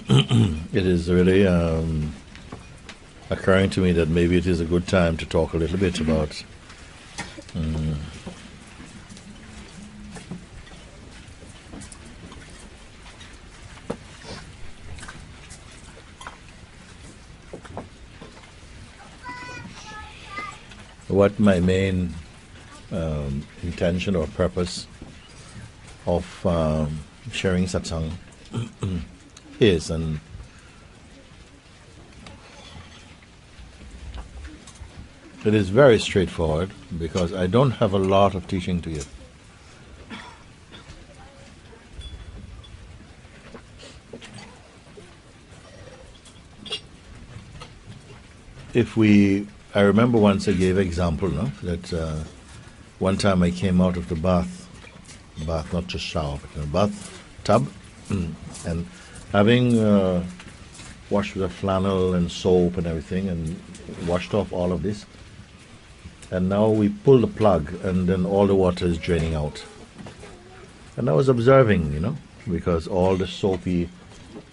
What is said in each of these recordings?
it is really occurring to me that maybe it is a good time to talk a little bit about what my main intention or purpose of sharing Satsang is. And it is very straightforward, because I don't have a lot of teaching to give. I remember once I gave an example, that one time I came out of the bath, not just shower, but in a bath tub, and having washed with a flannel and soap and everything, and washed off all of this, and now we pull the plug, and then all the water is draining out. And I was observing, because all the soapy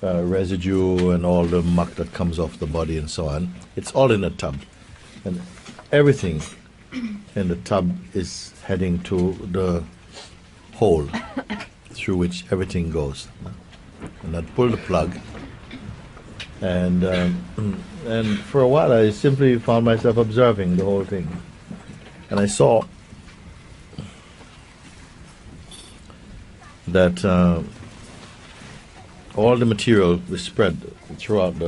residue and all the muck that comes off the body and so on, it's all in the tub. And everything in the tub is heading to the hole through which everything goes. And I'd pull the plug, and for a while I simply found myself observing the whole thing. And I saw that all the material was spread throughout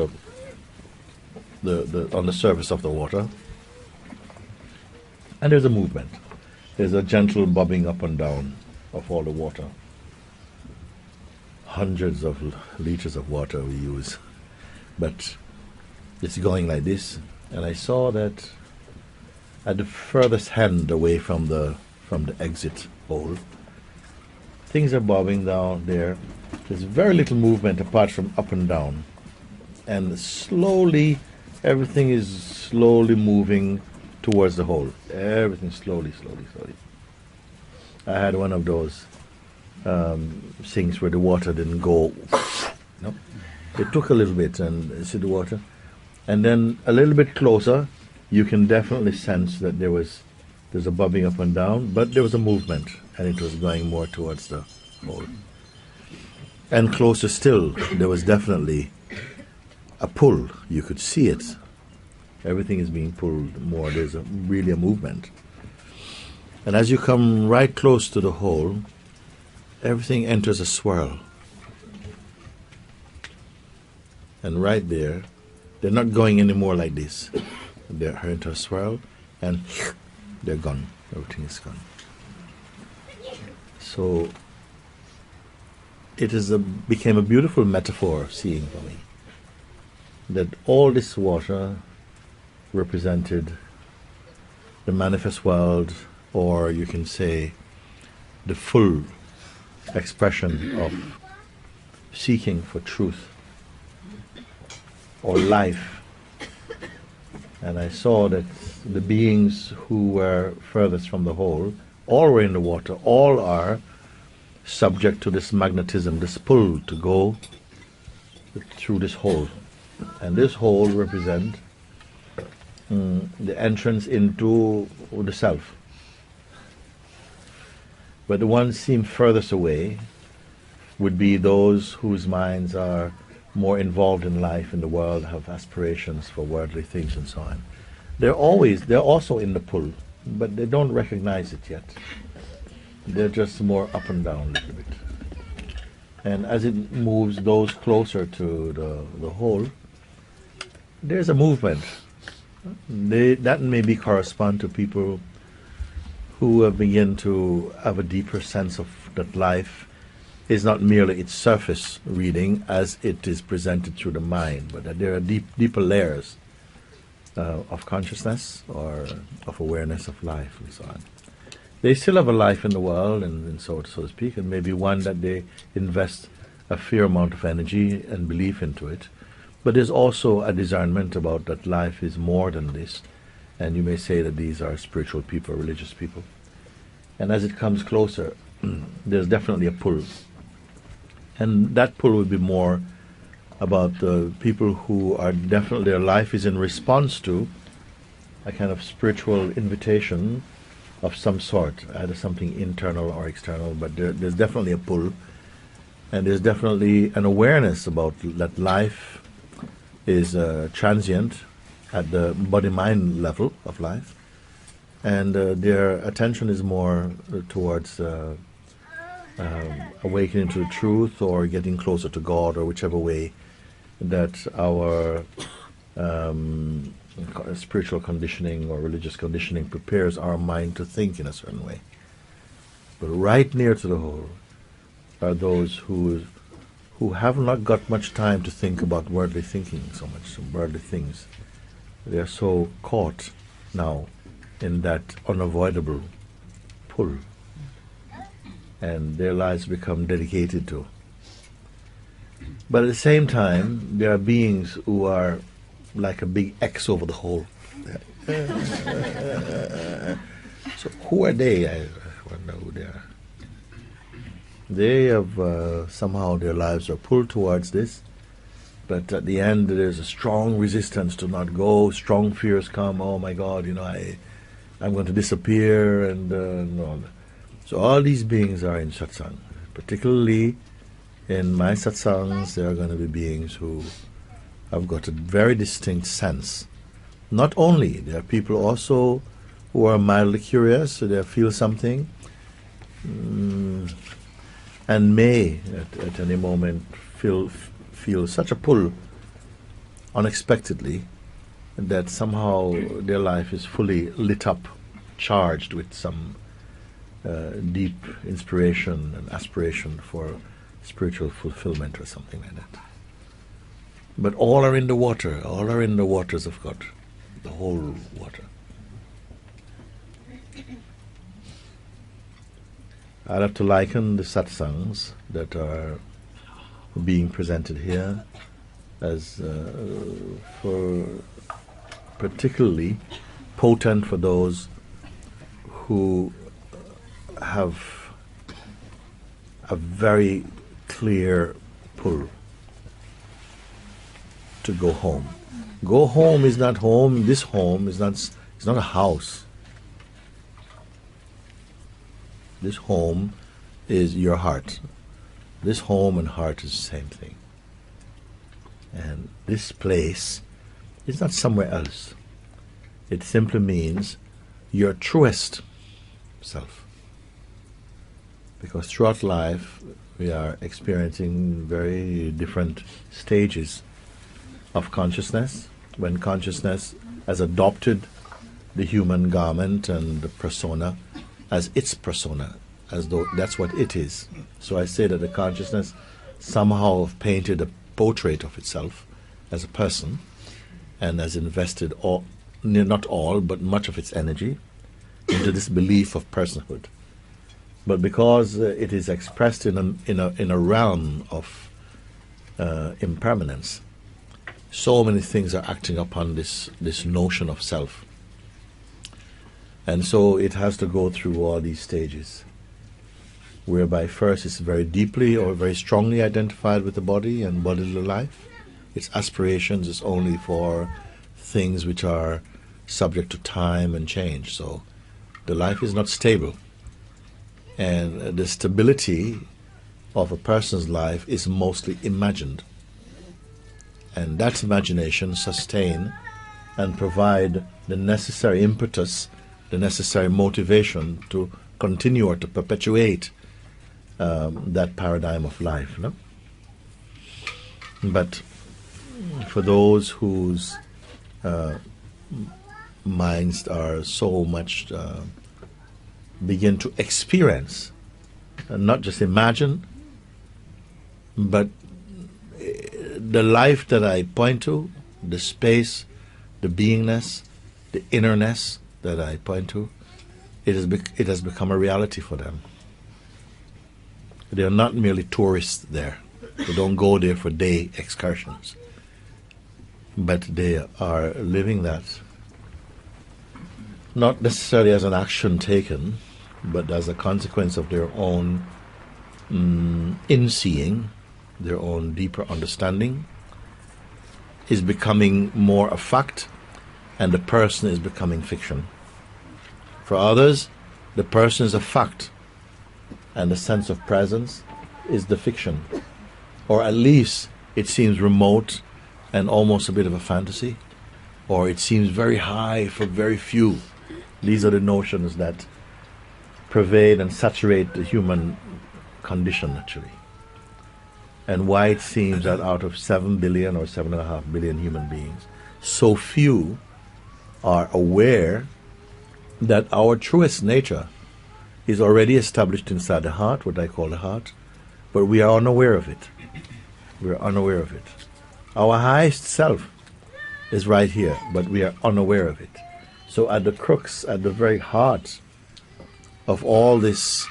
on the surface of the water, and there's a movement. There's a gentle bobbing up and down of all the water. Hundreds of liters of water we use, but it's going like this. And I saw that at the furthest end away from the exit hole, things are bobbing down there. There's very little movement apart from up and down, and slowly everything is slowly moving towards the hole. Everything slowly. I had one of those things where the water didn't go. No, it took a little bit, and you see the water, and then a little bit closer, you can definitely sense that there's a bobbing up and down, but there was a movement, and it was going more towards the hole. And closer still, there was definitely a pull. You could see it. Everything is being pulled more. There's really a movement. And as you come right close to the hole, everything enters a swirl. And right there, they're not going anymore like this. They're into a swirl, and they're gone. Everything is gone. So it became a beautiful metaphor seeing for me that all this water represented the manifest world, or you can say the full expression of seeking for truth or life. And I saw that the beings who were furthest from the hole, all were in the water, all are subject to this magnetism, this pull to go through this hole. And this hole represents the entrance into the self. But the ones seem furthest away would be those whose minds are more involved in life, in the world, have aspirations for worldly things and so on. They're also in the pull, but they don't recognize it yet. They're just more up and down a little bit. And as it moves those closer to the hole, there's a movement. That maybe correspond to people who begin to have a deeper sense of that life is not merely its surface reading as it is presented through the mind, but that there are deeper layers of consciousness or of awareness of life and so on. They still have a life in the world, and so to speak, and maybe one that they invest a fair amount of energy and belief into it. But there's also a discernment about that life is more than this, and you may say that these are spiritual people, religious people. And as it comes closer, there's definitely a pull. And that pull will be more about people who are definitely, their life is in response to a kind of spiritual invitation of some sort, either something internal or external, but there's definitely a pull, and there's definitely an awareness about that life is transient at the body-mind level of life, and their attention is more towards awakening to the truth or getting closer to God, or whichever way that our spiritual conditioning or religious conditioning prepares our mind to think in a certain way. But right near to the whole are those who have not got much time to think about worldly thinking so much, some worldly things. They are so caught now in that unavoidable pull, and their lives become dedicated to. But at the same time, there are beings who are like a big X over the whole. So who are they? I wonder who they are. They have somehow their lives are pulled towards this, but at the end there's a strong resistance to not go. Strong fears come. Oh my God, I'm going to disappear, and all that. So all these beings are in satsang. Particularly in my satsangs, there are going to be beings who have got a very distinct sense. Not only, there are people also who are mildly curious, so they feel something, and may at any moment feel such a pull unexpectedly that somehow their life is fully lit up, charged with some deep inspiration and aspiration for spiritual fulfillment or something like that. But all are in the water, all are in the waters of God, the whole water. I'd have to liken the satsangs that are being presented here as for particularly potent for those who have a very clear pull to go home. Go home is not home. This home is not. It's not a house. This home is your heart. This home and heart is the same thing. And this place is not somewhere else. It simply means your truest self. Because throughout life we are experiencing very different stages of consciousness. When consciousness has adopted the human garment and the persona as its persona, as though that's what it is. So I say that the consciousness somehow painted a portrait of itself as a person and has invested all, not all, but much of its energy into this belief of personhood. But because it is expressed in a realm of impermanence, so many things are acting upon this notion of self. And so it has to go through all these stages, whereby first it's very deeply or very strongly identified with the body and bodily life. Its aspirations is only for things which are subject to time and change. So the life is not stable. And the stability of a person's life is mostly imagined. And that imagination sustain and provide the necessary impetus, the necessary motivation to continue or to perpetuate that paradigm of life. No? But for those whose minds are so much begin to experience, and not just imagine, but the life that I point to, the space, the beingness, the innerness that I point to, it has become a reality for them. They are not merely tourists there. They don't go there for day excursions. But they are living that, not necessarily as an action taken, but as a consequence of their own in-seeing, their own deeper understanding is becoming more a fact and the person is becoming fiction. For others, the person is a fact and the sense of presence is the fiction. Or at least it seems remote and almost a bit of a fantasy. Or it seems very high for very few. These are the notions that pervade and saturate the human condition, actually. And why it seems that out of 7 billion or 7.5 billion human beings, so few are aware that our truest nature is already established inside the heart, what I call the heart, but we are unaware of it. We are unaware of it. Our highest self is right here, but we are unaware of it. So at the crux, at the very heart of all this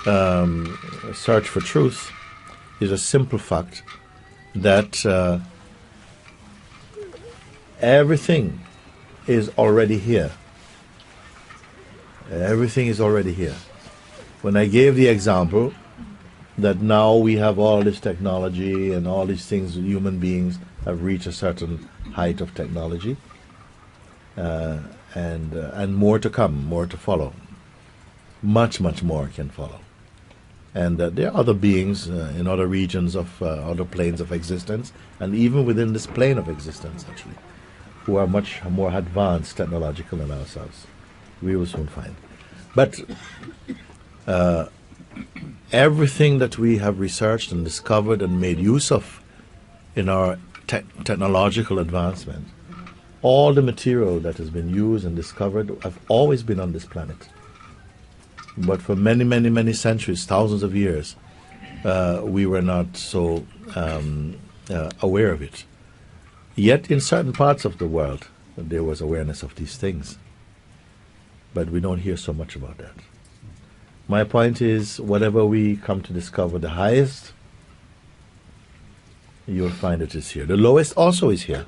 search for truth is a simple fact that everything is already here. Everything is already here. When I gave the example that now we have all this technology and all these things, human beings have reached a certain height of technology, and more to come, more to follow. Much, much more can follow. And there are other beings in other regions of other planes of existence, and even within this plane of existence, actually, who are much more advanced technological than ourselves. We will soon find. But everything that we have researched and discovered and made use of in our technological advancement, all the material that has been used and discovered have always been on this planet. But for many, many, many centuries, thousands of years, we were not so aware of it. Yet in certain parts of the world, there was awareness of these things. But we don't hear so much about that. My point is, whatever we come to discover the highest, you'll find it is here. The lowest also is here.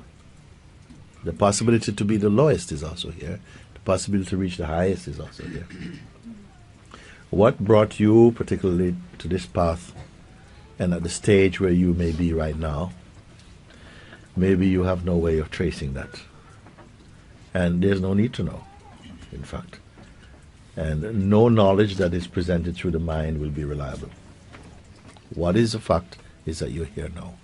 The possibility to be the lowest is also here. The possibility to reach the highest is also here. What brought you particularly to this path and at the stage where you may be right now? Maybe you have no way of tracing that. And there's no need to know, in fact. And no knowledge that is presented through the mind will be reliable. What is a fact is that you're here now.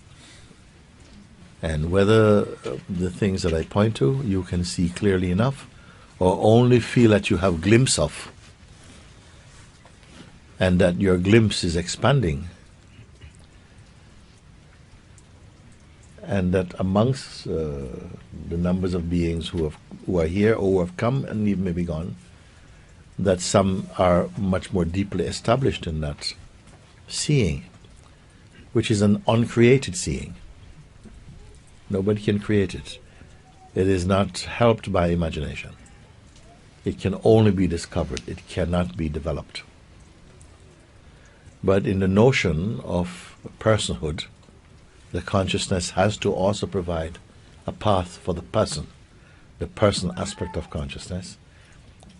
And whether the things that I point to you can see clearly enough, or only feel that you have a glimpse of, and that your glimpse is expanding, and that amongst the numbers of beings who are here or who have come and even maybe gone, that some are much more deeply established in that seeing, which is an uncreated seeing. Nobody can create it. It is not helped by imagination. It can only be discovered. It cannot be developed. But in the notion of personhood, the consciousness has to also provide a path for the person aspect of consciousness.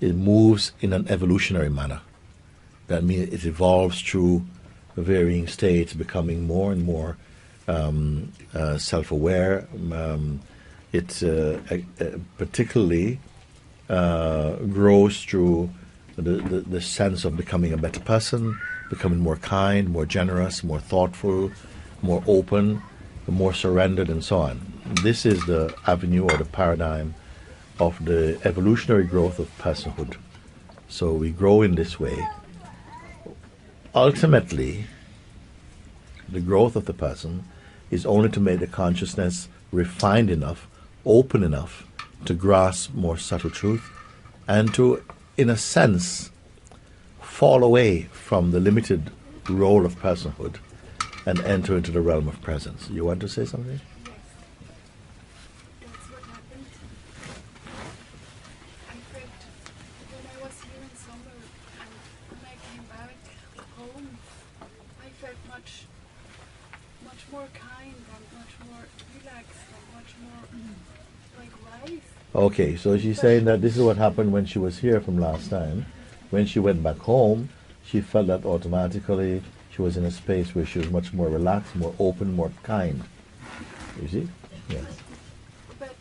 It moves in an evolutionary manner. That means it evolves through varying states, becoming more and more self-aware. It particularly grows through the sense of becoming a better person, becoming more kind, more generous, more thoughtful, more open, more surrendered, and so on. This is the avenue or the paradigm of the evolutionary growth of personhood. So we grow in this way. Ultimately, the growth of the person is only to make the consciousness refined enough, open enough to grasp more subtle truth and to, in a sense, fall away from the limited role of personhood and enter into the realm of presence. You want to say something? Yes. That's what happened. In fact, when I was here in summer and when I came back home, I felt much more kind and much more relaxed and much more like wise. Okay, so she's saying that this is what happened when she was here from last time. When she went back home, she felt that automatically she was in a space where she was much more relaxed, more open, more kind. You see? Yes. But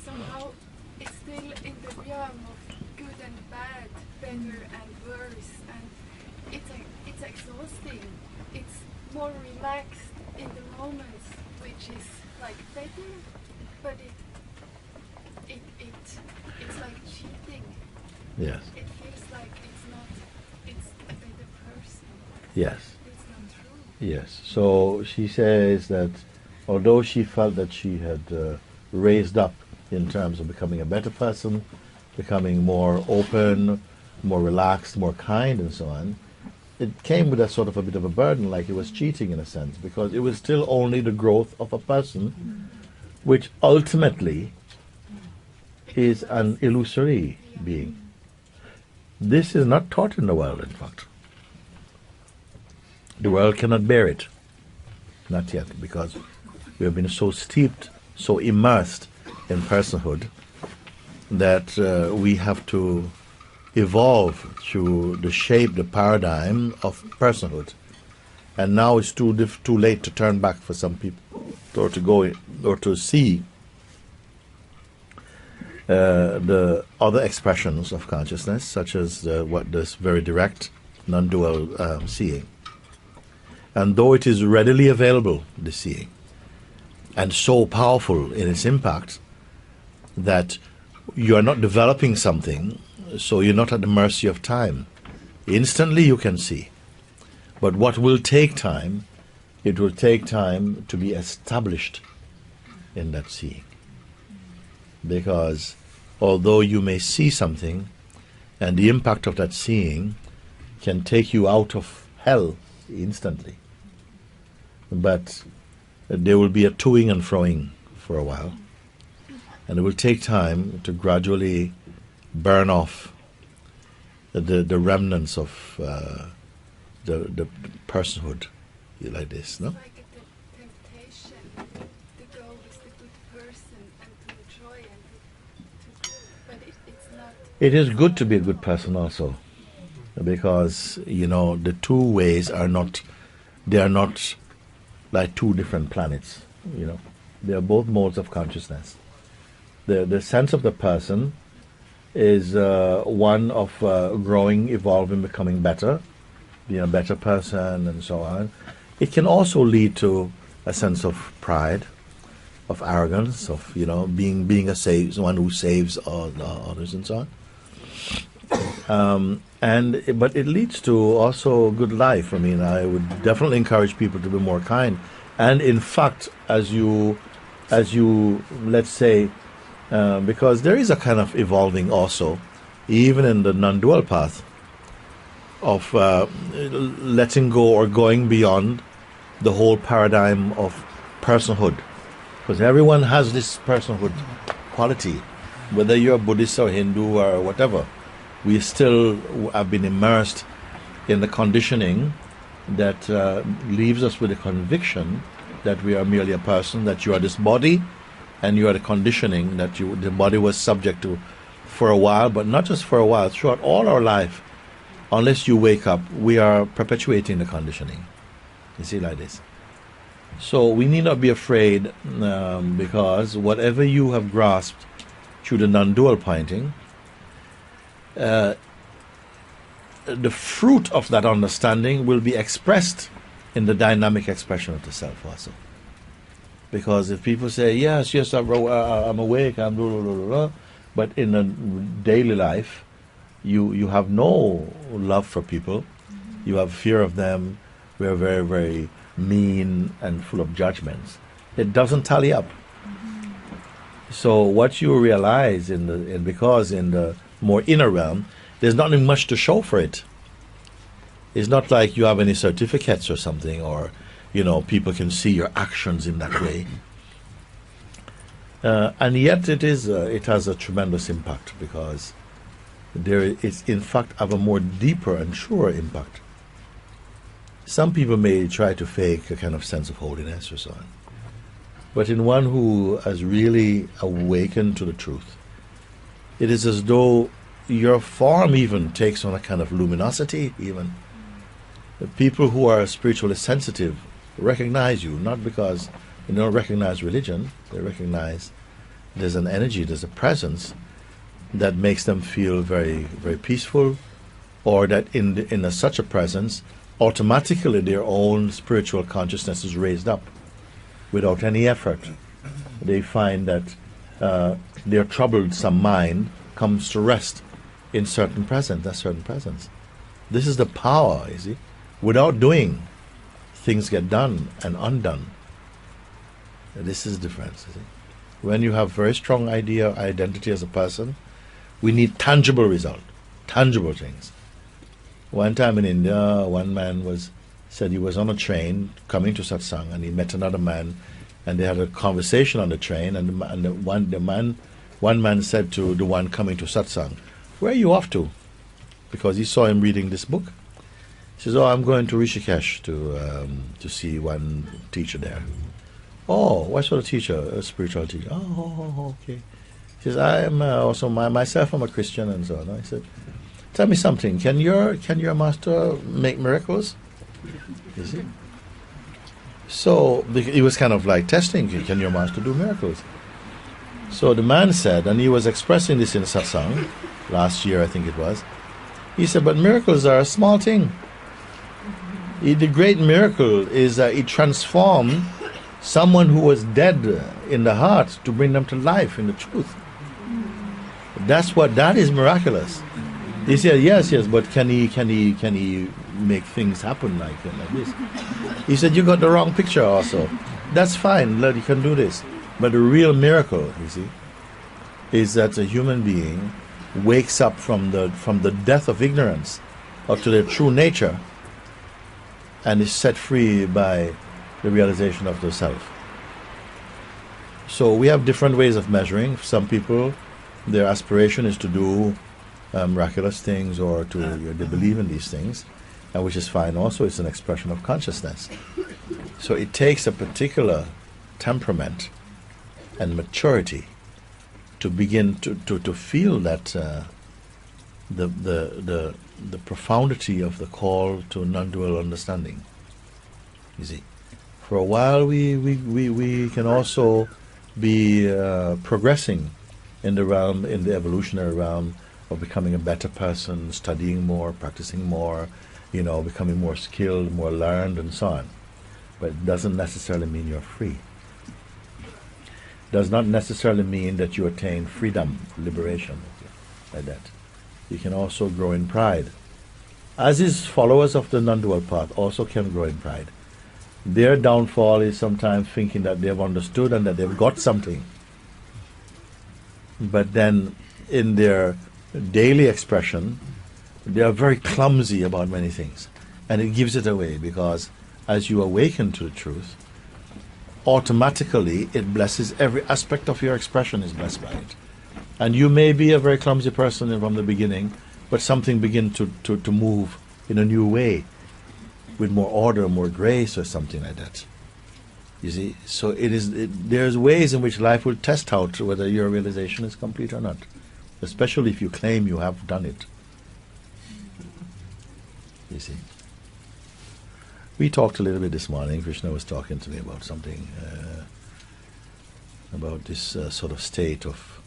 somehow it's still in the realm of good and bad, better and worse, and it's exhausting. It's more relaxed in the moments, which is like better, but it's like cheating. Yes. It feels like it's a better person. Yes. It's not true. Yes. So she says that although she felt that she had raised up in terms of becoming a better person, becoming more open, more relaxed, more kind, and so on, it came with a sort of a bit of a burden, like it was cheating in a sense, because it was still only the growth of a person, which ultimately is an illusory being. This is not taught in the world, in fact. The world cannot bear it. Not yet, because we have been so steeped, so immersed in personhood, that we have to evolve through the shape, the paradigm of personhood. And now it's too late to turn back for some people, or to go or to see the other expressions of consciousness, such as this very direct, non-dual seeing. And though it is readily available, the seeing, and so powerful in its impact, that you are not developing something, so you're not at the mercy of time. Instantly you can see. But what will take time, it will take time to be established in that seeing. Because although you may see something, and the impact of that seeing can take you out of hell instantly, but there will be a toing and froing for a while, and it will take time to gradually burn off the remnants of the personhood like this, no? It's like a temptation to go with the good person and to enjoy and to but it's not. It is good to be a good person also, because the two ways are not like two different planets. They are both modes of consciousness. The sense of the person is one of growing, evolving, becoming better, being a better person, and so on. It can also lead to a sense of pride, of arrogance, of being someone who saves others, and so on. But it leads to also good life. I mean, I would definitely encourage people to be more kind. And in fact, as you let's say, because there is a kind of evolving also, even in the non-dual path, of letting go or going beyond the whole paradigm of personhood. Because everyone has this personhood quality, whether you're Buddhist or Hindu or whatever. We still have been immersed in the conditioning that leaves us with a conviction that we are merely a person, that you are this body, and you are the conditioning that the body was subject to for a while, but not just for a while, throughout all our life. Unless you wake up, we are perpetuating the conditioning. You see, like this. So we need not be afraid, because whatever you have grasped through the non-dual pointing, the fruit of that understanding will be expressed in the dynamic expression of the self also. Because if people say, yes, I'm awake, I'm blah, blah, blah, blah, but in a daily life, you have no love for people, you have fear of them, we are very, very mean and full of judgments. It doesn't tally up. So what you realize because in the more inner realm, there's not much to show for it. It's not like you have any certificates or something, or people can see your actions in that way. And yet it has a tremendous impact, because there is in fact have a more deeper and truer impact. Some people may try to fake a kind of sense of holiness or so on, but in one who has really awakened to the truth, it is as though your form even takes on a kind of luminosity even. People who are spiritually sensitive recognize you, not because they don't recognize religion, they recognize there's an energy, there's a presence that makes them feel very, very peaceful, or that in such a presence, automatically their own spiritual consciousness is raised up without any effort. They find that their troublesome mind comes to rest in certain presence, a certain presence. This is the power, you see. Without doing, things get done and undone. This is the difference, you see. When you have very strong idea, identity as a person, we need tangible result, tangible things. One time in India, one man said he was on a train coming to Satsang, and he met another man, and they had a conversation on the train, and one man said to the one coming to Satsang, "Where are you off to?" Because he saw him reading this book. He says, "Oh, I'm going to Rishikesh to see one teacher there." "Oh, what sort of teacher?" "A spiritual teacher." Oh, okay. He says, "I am also myself. I'm a Christian and so on." I said, "Tell me something. Can your master make miracles?" You see. So he was kind of like testing. Can your master do miracles? So the man said, and he was expressing this in Satsang last year, I think it was. He said, "But miracles are a small thing. The great miracle is that it transformed someone who was dead in the heart to bring them to life in the truth. That is miraculous." He said, yes, but can he make things happen like this? He said, "You got the wrong picture also. That's fine, Lord, you can do this. But the real miracle, you see, is that a human being wakes up from the death of ignorance up to their true nature and is set free by the realization of the self." So we have different ways of measuring. Some people, their aspiration is to do miraculous things, or they believe in these things, and which is fine also. It's an expression of consciousness. So it takes a particular temperament and maturity to begin to feel that the profundity of the call to non-dual understanding. You see, for a while we can also be progressing in the evolutionary realm of becoming a better person, studying more, practicing more, becoming more skilled, more learned, and so on. But it doesn't necessarily mean you're free. Does not necessarily mean that you attain freedom, liberation, like that. You can also grow in pride. As is, followers of the non-dual path also can grow in pride. Their downfall is sometimes thinking that they've understood and that they've got something. But then in their daily expression, they are very clumsy about many things. And it gives it away, because as you awaken to the truth, automatically it blesses every aspect of your expression, is blessed by it. And you may be a very clumsy person from the beginning, but something begins to move in a new way, with more order, more grace, or something like that. You see, so there's ways in which life will test out whether your realization is complete or not, especially if you claim you have done it. You see. We talked a little bit this morning. Krishna was talking to me about something, about this sort of state of,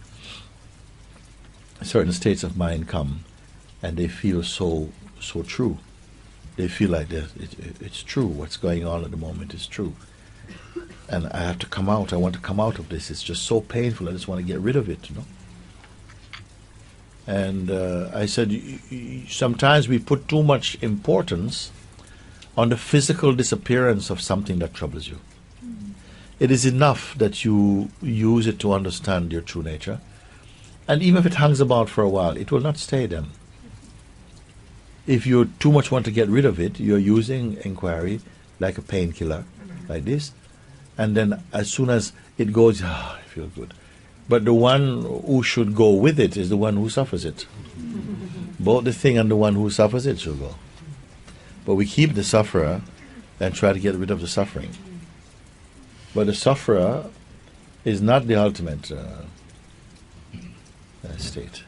certain states of mind come, and they feel so true. They feel like it's true. What's going on at the moment is true. And I have to come out. I want to come out of this. It's just so painful. I just want to get rid of it, And I said, sometimes we put too much importance on the physical disappearance of something that troubles you. It is enough that you use it to understand your true nature. And even if it hangs about for a while, it will not stay then. If you too much want to get rid of it, you're using inquiry like a painkiller, like this. And then as soon as it goes, I feel good. But the one who should go with it is the one who suffers it. Both the thing and the one who suffers it should go. But we keep the sufferer and try to get rid of the suffering. But the sufferer is not the ultimate state.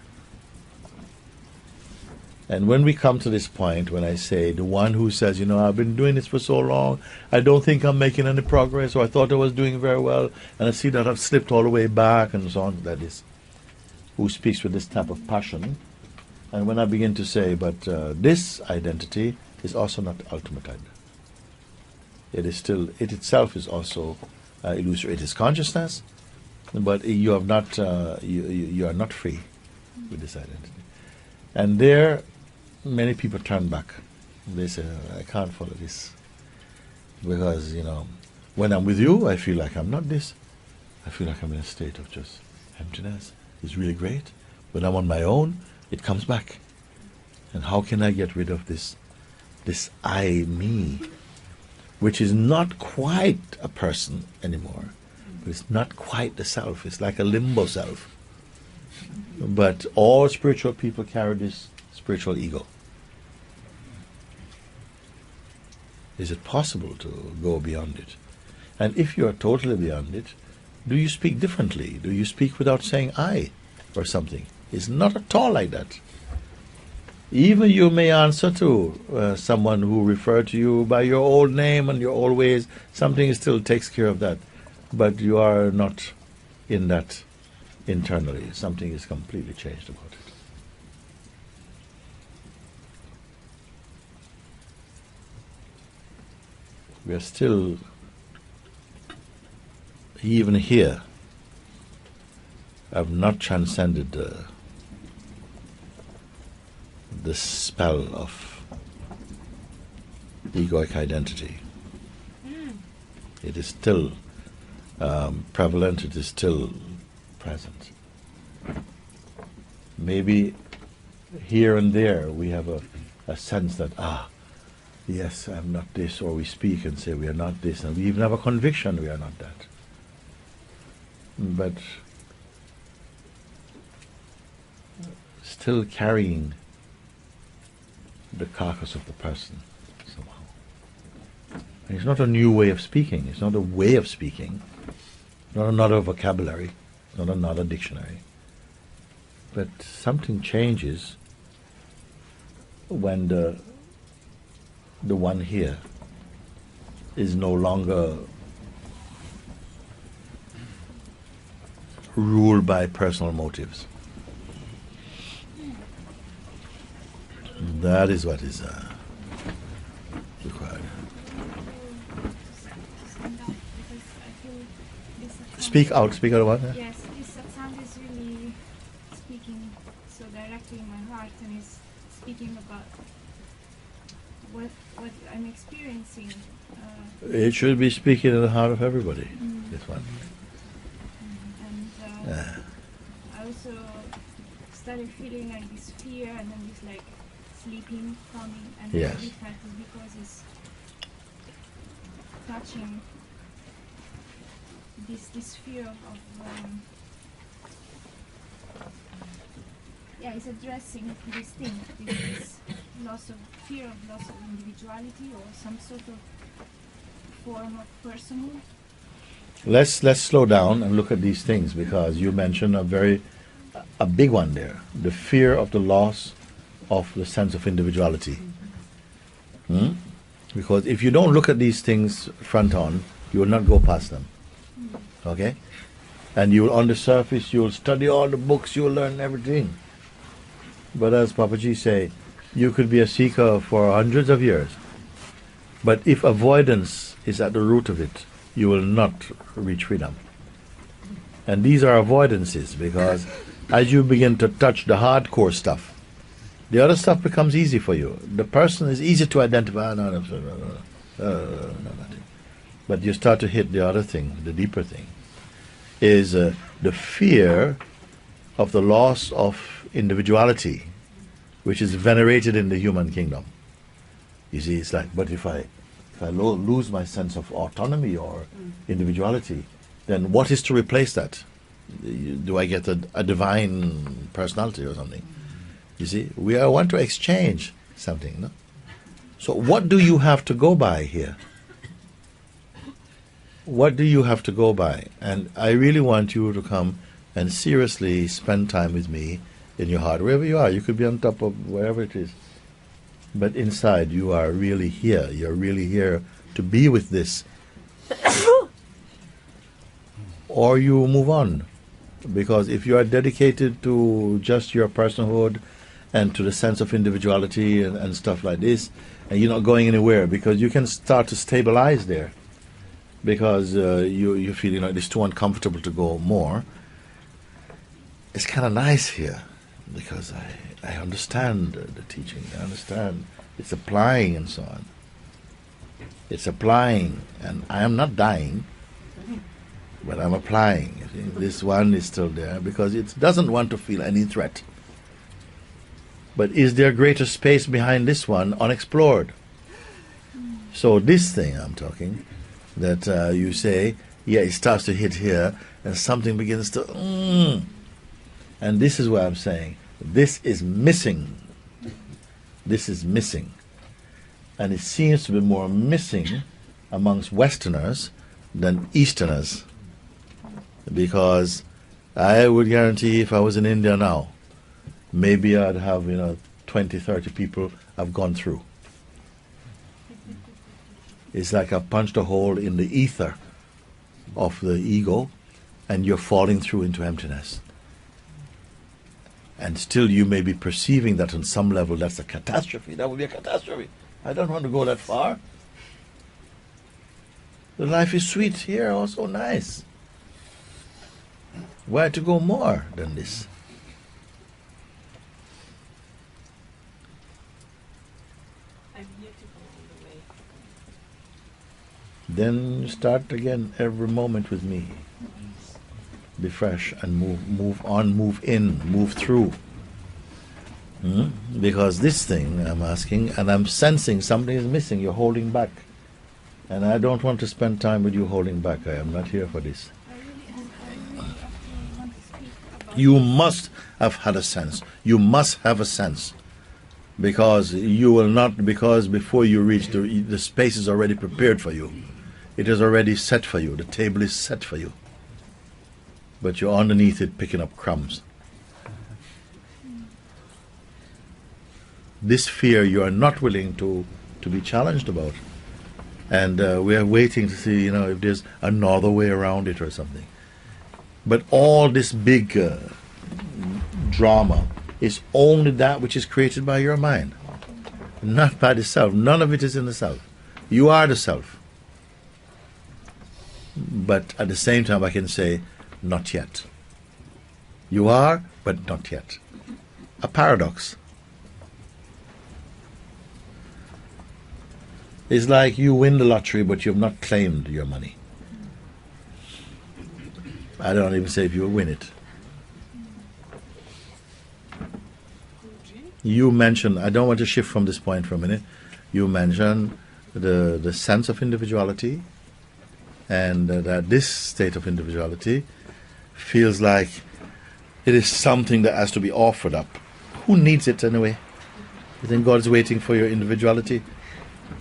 And when we come to this point, when I say the one who says, I've been doing this for so long, I don't think I'm making any progress, or I thought I was doing very well, and I see that I've slipped all the way back, and so on, that is who speaks with this type of passion. And when I begin to say, but this identity is also not ultimate identity. It is still, it itself is also illusory. It is consciousness, but you have not, you are not free with this identity. And there, many people turn back. They say, I can't follow this. Because, when I'm with you, I feel like I'm not this. I feel like I'm in a state of just emptiness. It's really great. When I'm on my own, it comes back. And how can I get rid of this I, me, which is not quite a person anymore, but it's not quite the self. It's like a limbo self. But all spiritual people carry this spiritual ego. Is it possible to go beyond it? And if you are totally beyond it, do you speak differently? Do you speak without saying I or something? It's not at all like that. Even you may answer to someone who referred to you by your old name and your old ways. Something still takes care of that. But you are not in that internally. Something is completely changed about it. We are still, even here, have not transcended the spell of egoic identity. It is still prevalent, it is still present. Maybe here and there we have a sense that, yes, I'm not this, or we speak and say we are not this, and we even have a conviction we are not that. But still carrying the carcass of the person somehow. And it's not a new way of speaking, it's not a way of speaking, not another vocabulary, not another dictionary. But something changes when the one here is no longer ruled by personal motives. That is what is required. Speak out what? Yes, this Satsang is really speaking so directly in my heart, and is speaking about what I'm experiencing. It should be speaking in the heart of everybody, this one. And I also started feeling like this fear, and then this like sleeping coming, and Yes. I felt it because it's touching this fear of it's addressing this thing, this loss of fear of loss of individuality, or some sort of form of personhood. Let's slow down and look at these things, because you mentioned a big one there, the fear of the loss of the sense of individuality. Because if you don't look at these things front on, you will not go past them. Okay? And you will, on the surface, you will study all the books, you will learn everything. But as Papaji say, you could be a seeker for hundreds of years. But if avoidance is at the root of it, you will not reach freedom. And these are avoidances, because as you begin to touch the hardcore stuff, the other stuff becomes easy for you. The person is easy to identify. No, nothing. But you start to hit the other thing, the deeper thing, is the fear of the loss of individuality, which is venerated in the human kingdom. You see, it's like, but if I lose my sense of autonomy or individuality, then what is to replace that? Do I get a divine personality or something? You see, we want to exchange something, no? So what do you have to go by here? What do you have to go by? And I really want you to come and seriously spend time with me in your heart, wherever you are. You could be on top of wherever it is. But inside, you are really here. You're really here to be with this. Or you move on. Because if you are dedicated to just your personhood and to the sense of individuality and stuff like this, and you're not going anywhere, because you can start to stabilize there. Because you feel, it's too uncomfortable to go more. It's kind of nice here, because I understand the teaching. I understand. It's applying and so on. It's applying, and I am not dying, but I'm applying. You see? This one is still there because it doesn't want to feel any threat. But is there greater space behind this one unexplored? So this thing I'm talking, that you say, yeah, it starts to hit here, and something begins to, and this is what I'm saying. This is missing. This is missing. And it seems to be more missing amongst Westerners than Easterners. Because I would guarantee if I was in India now, maybe I'd have, 20, 30 people I've gone through. It's like I punched a hole in the ether of the ego, and you're falling through into emptiness. And still you may be perceiving that on some level that's a catastrophe. That would be a catastrophe. I don't want to go that far. The life is sweet here, also nice. Why to go more than this? I'm here to go all the way. Then start again every moment with me. Be fresh and move on, move in, move through. Because this thing I'm asking, and I'm sensing something is missing, you're holding back. And I don't want to spend time with you holding back. I am not here for this. I really actually want to speak about You must have had a sense. You must have a sense. Because you will not, because before you reach, the space is already prepared for you. It is already set for you. The table is set for you. But you're underneath it picking up crumbs. This fear you are not willing to be challenged about. And we are waiting to see, if there's another way around it or something. But all this big drama is only that which is created by your mind, not by the self. None of it is in the self. You are the self. But at the same time I can say, not yet. You are, but not yet. A paradox. It's like you win the lottery, but you have not claimed your money. I don't even say if you will win it. You mentioned, I don't want to shift from this point for a minute, you mentioned the sense of individuality, and that this state of individuality feels like it is something that has to be offered up. Who needs it anyway? You think God is waiting for your individuality?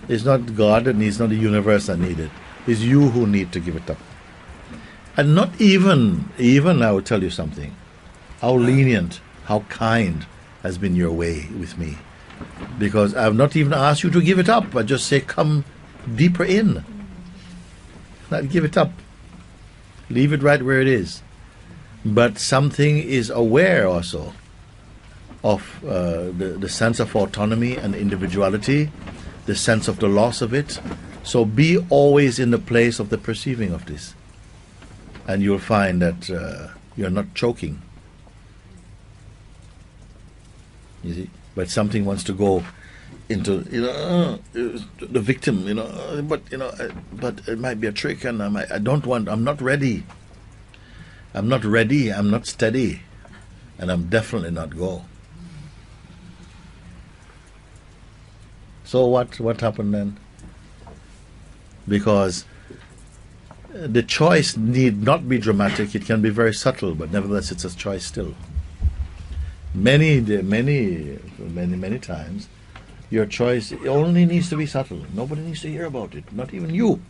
It's not God that needs, not the universe that needs it. It's you who need to give it up. And not even I will tell you something, how lenient, how kind has been your way with me. Because I have not even asked you to give it up. I just say, come deeper in. Not give it up. Leave it right where it is. But something is aware also of the sense of autonomy and individuality, the sense of the loss of it. So be always in the place of the perceiving of this. And you'll find that you're not choking. You see? But something wants to go into, the victim, but it might be a trick, and I'm not ready. I'm not ready, I'm not steady, and I'm definitely not go. So what happened then? Because the choice need not be dramatic, it can be very subtle, but nevertheless it's a choice still. Many times, your choice only needs to be subtle. Nobody needs to hear about it, not even you.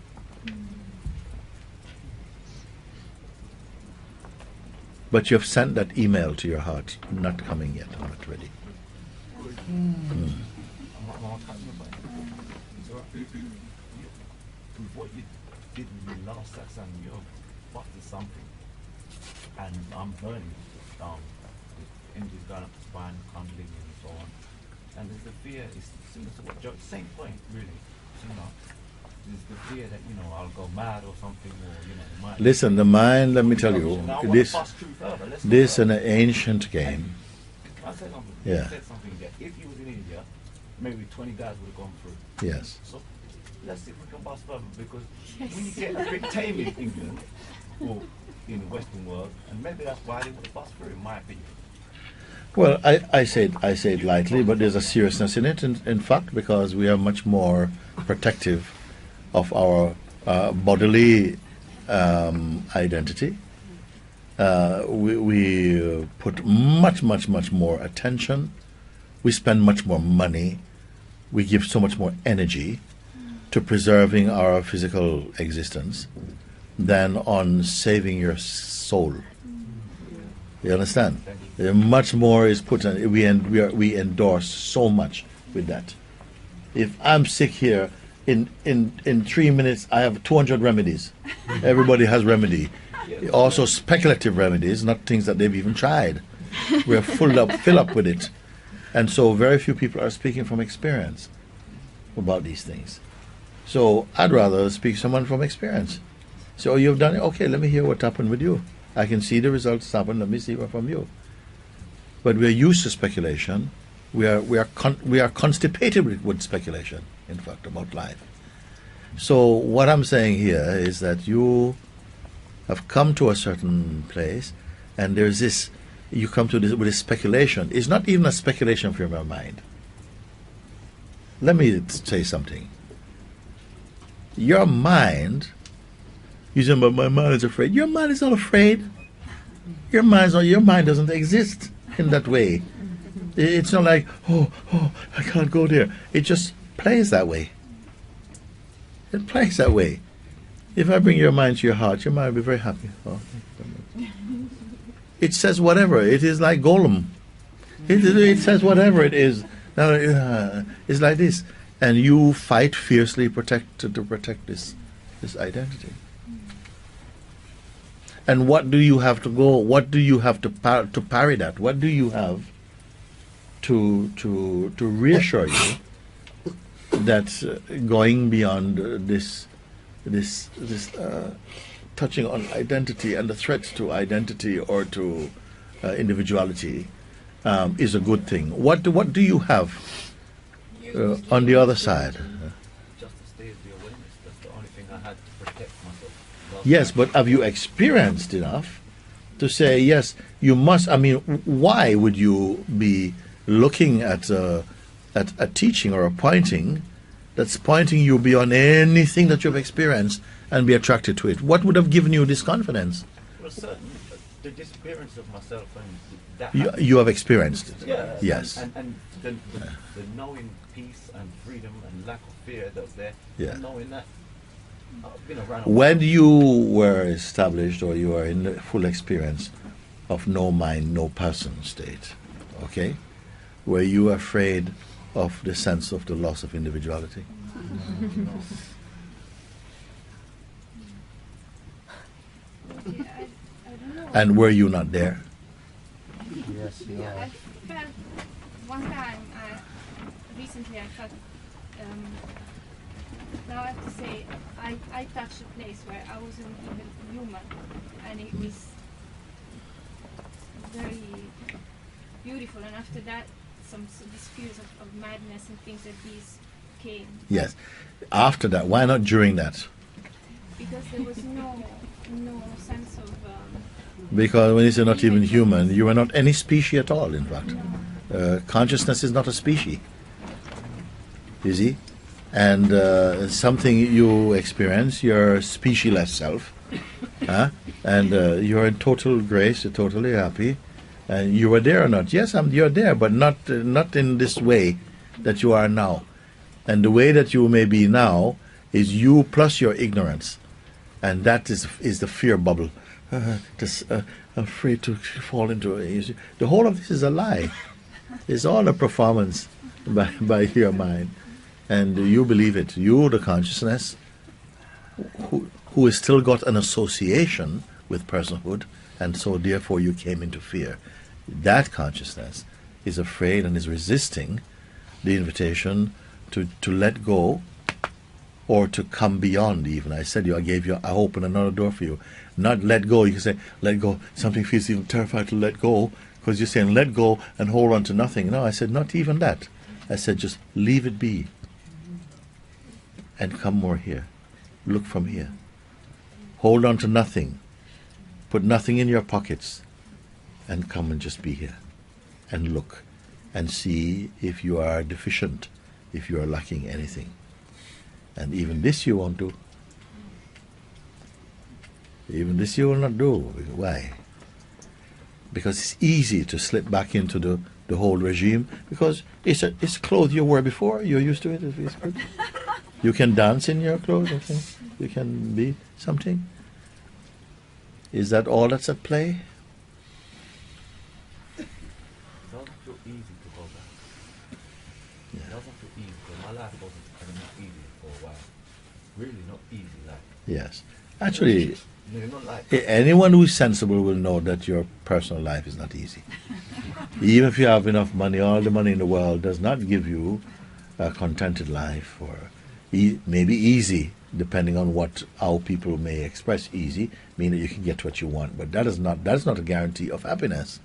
But you have sent that email to your heart, not coming yet, not ready. With what you did in the last Satsang, you're busted something, and I'm burning down. The energy's going up the spine, crumbling and so on. And there's the fear, it's similar to what Joe, same point really, similar. There's the fear that, I'll go mad or something, or, the mind. Listen, the mind, let me tell you, Now, I this wanna bust through further. Let's this go an further. ancient game. I said something. Yeah. You said something that if you was in India, maybe 20 guys would have gone through. Yes. So let's see if we can bust further, because when you get a bit tame in England or in the Western world, and maybe that's why they would have bust through, in my opinion. Well, I say it lightly, but there's a seriousness in it, in fact, because we are much more protective of our bodily identity. We put much more attention. We spend much more money. We give so much more energy to preserving our physical existence than on saving your soul. You understand? Much more is put on. We endorse so much with that. If I'm sick here, in 3 minutes I have 200 remedies. Everybody has remedy. Also speculative remedies, not things that they've even tried. We're fill up with it. And so very few people are speaking from experience about these things. So I'd rather speak to someone from experience. So you've done it? Okay, let me hear what happened with you. I can see the results happen. Let me see what from you. But we're used to speculation. We are constipated with speculation, in fact, about life. So what I'm saying here is that you have come to a certain place, and there's this. You come to this with this speculation. It's not even a speculation from your mind. Let me say something. Your mind. You say, but my mind is afraid. Your mind is not afraid. Your mind doesn't exist in that way. It's not like, oh, I can't go there. It just plays that way. It plays that way. If I bring your mind to your heart, your mind will be very happy. Oh, it says whatever. It is like Golem. It says whatever it is. Now, it's like this. And you fight fiercely to protect this identity. And what do you have to go? What do you have to parry that? What do you have to reassure you that going beyond this touching on identity and the threats to identity or to individuality is a good thing? What do you have on the other side? Just to stay with the awareness. That's the only thing I had to protect myself. Yes, but have you experienced enough to say, yes, you must? I mean, why would you be looking at a teaching or a pointing that's pointing you beyond anything that you've experienced and be attracted to it? What would have given you this confidence? Well, certain, the disappearance of myself and that. You have experienced it. Yeah. Yes. And the knowing peace and freedom and lack of fear that was there. Yeah. And knowing that I've been around. When you were established or you are in the full experience of no mind, no person state, okay, were you afraid of the sense of the loss of individuality? Yeah, I don't know. And were you not there? Yes, you Yeah, are. I felt one time, recently I felt, now I have to say, I touched a place where I wasn't even human, and it was very beautiful, and after that these fears of madness and things like these came. Yes. After that, why not during that? Because there was no sense of... Because when you say not even human, you are not any species at all, in fact. Consciousness is not a species. You see? And something you experience, your specialess self, and you're in total grace, you're totally happy, and you were there or not. Yes, you're there, but not in this way that you are now. And the way that you may be now is you plus your ignorance. And that is the fear bubble just afraid to fall into it. You see, the whole of this is a lie. It's all a performance by your mind. And you believe it. You, the consciousness, who has still got an association with personhood, and so therefore you came into fear. That consciousness is afraid and is resisting the invitation to let go, or to come beyond even. I said I opened another door for you. Not let go. You can say, let go. Something feels even terrified to let go, because you're saying let go and hold on to nothing. No, I said not even that. I said just leave it be. And come more here. Look from here. Hold on to nothing. Put nothing in your pockets. And come and just be here. And look. And see if you are deficient. If you are lacking anything. And even this you won't do. Even this you will not do. Why? Because it's easy to slip back into the whole regime. Because it's clothes you wore before. You're used to it. It's good. You can dance in your clothes, I think. You can be something. Is that all that's at play? It doesn't feel easy to go back. Yeah. It doesn't feel easy, because my life wasn't kind of not easy for a while. Really not easy, like. Yes. Actually, Not like anyone who is sensible will know that your personal life is not easy. Even if you have enough money, all the money in the world does not give you a contented life, or maybe easy, depending on how people may express easy, meaning you can get what you want. But that is not a guarantee of happiness.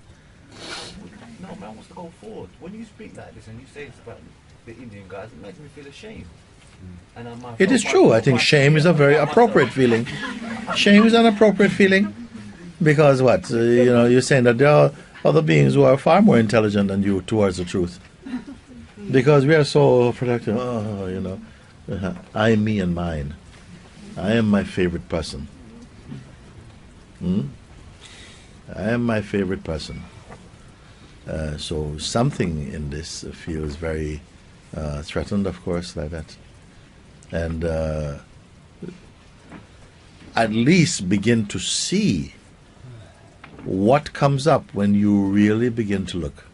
no, man wants to go forward. When you speak like this and you say this about the Indian guys, it makes me feel ashamed. And It is true. I think shame is a very appropriate feeling. Shame is an appropriate feeling, because what? You're saying that there are other beings who are far more intelligent than you towards the truth. Because we are so protective. I, me, and mine. I am my favorite person. I am my favorite person. So something in this feels very threatened, of course, like that. And at least begin to see what comes up when you really begin to look.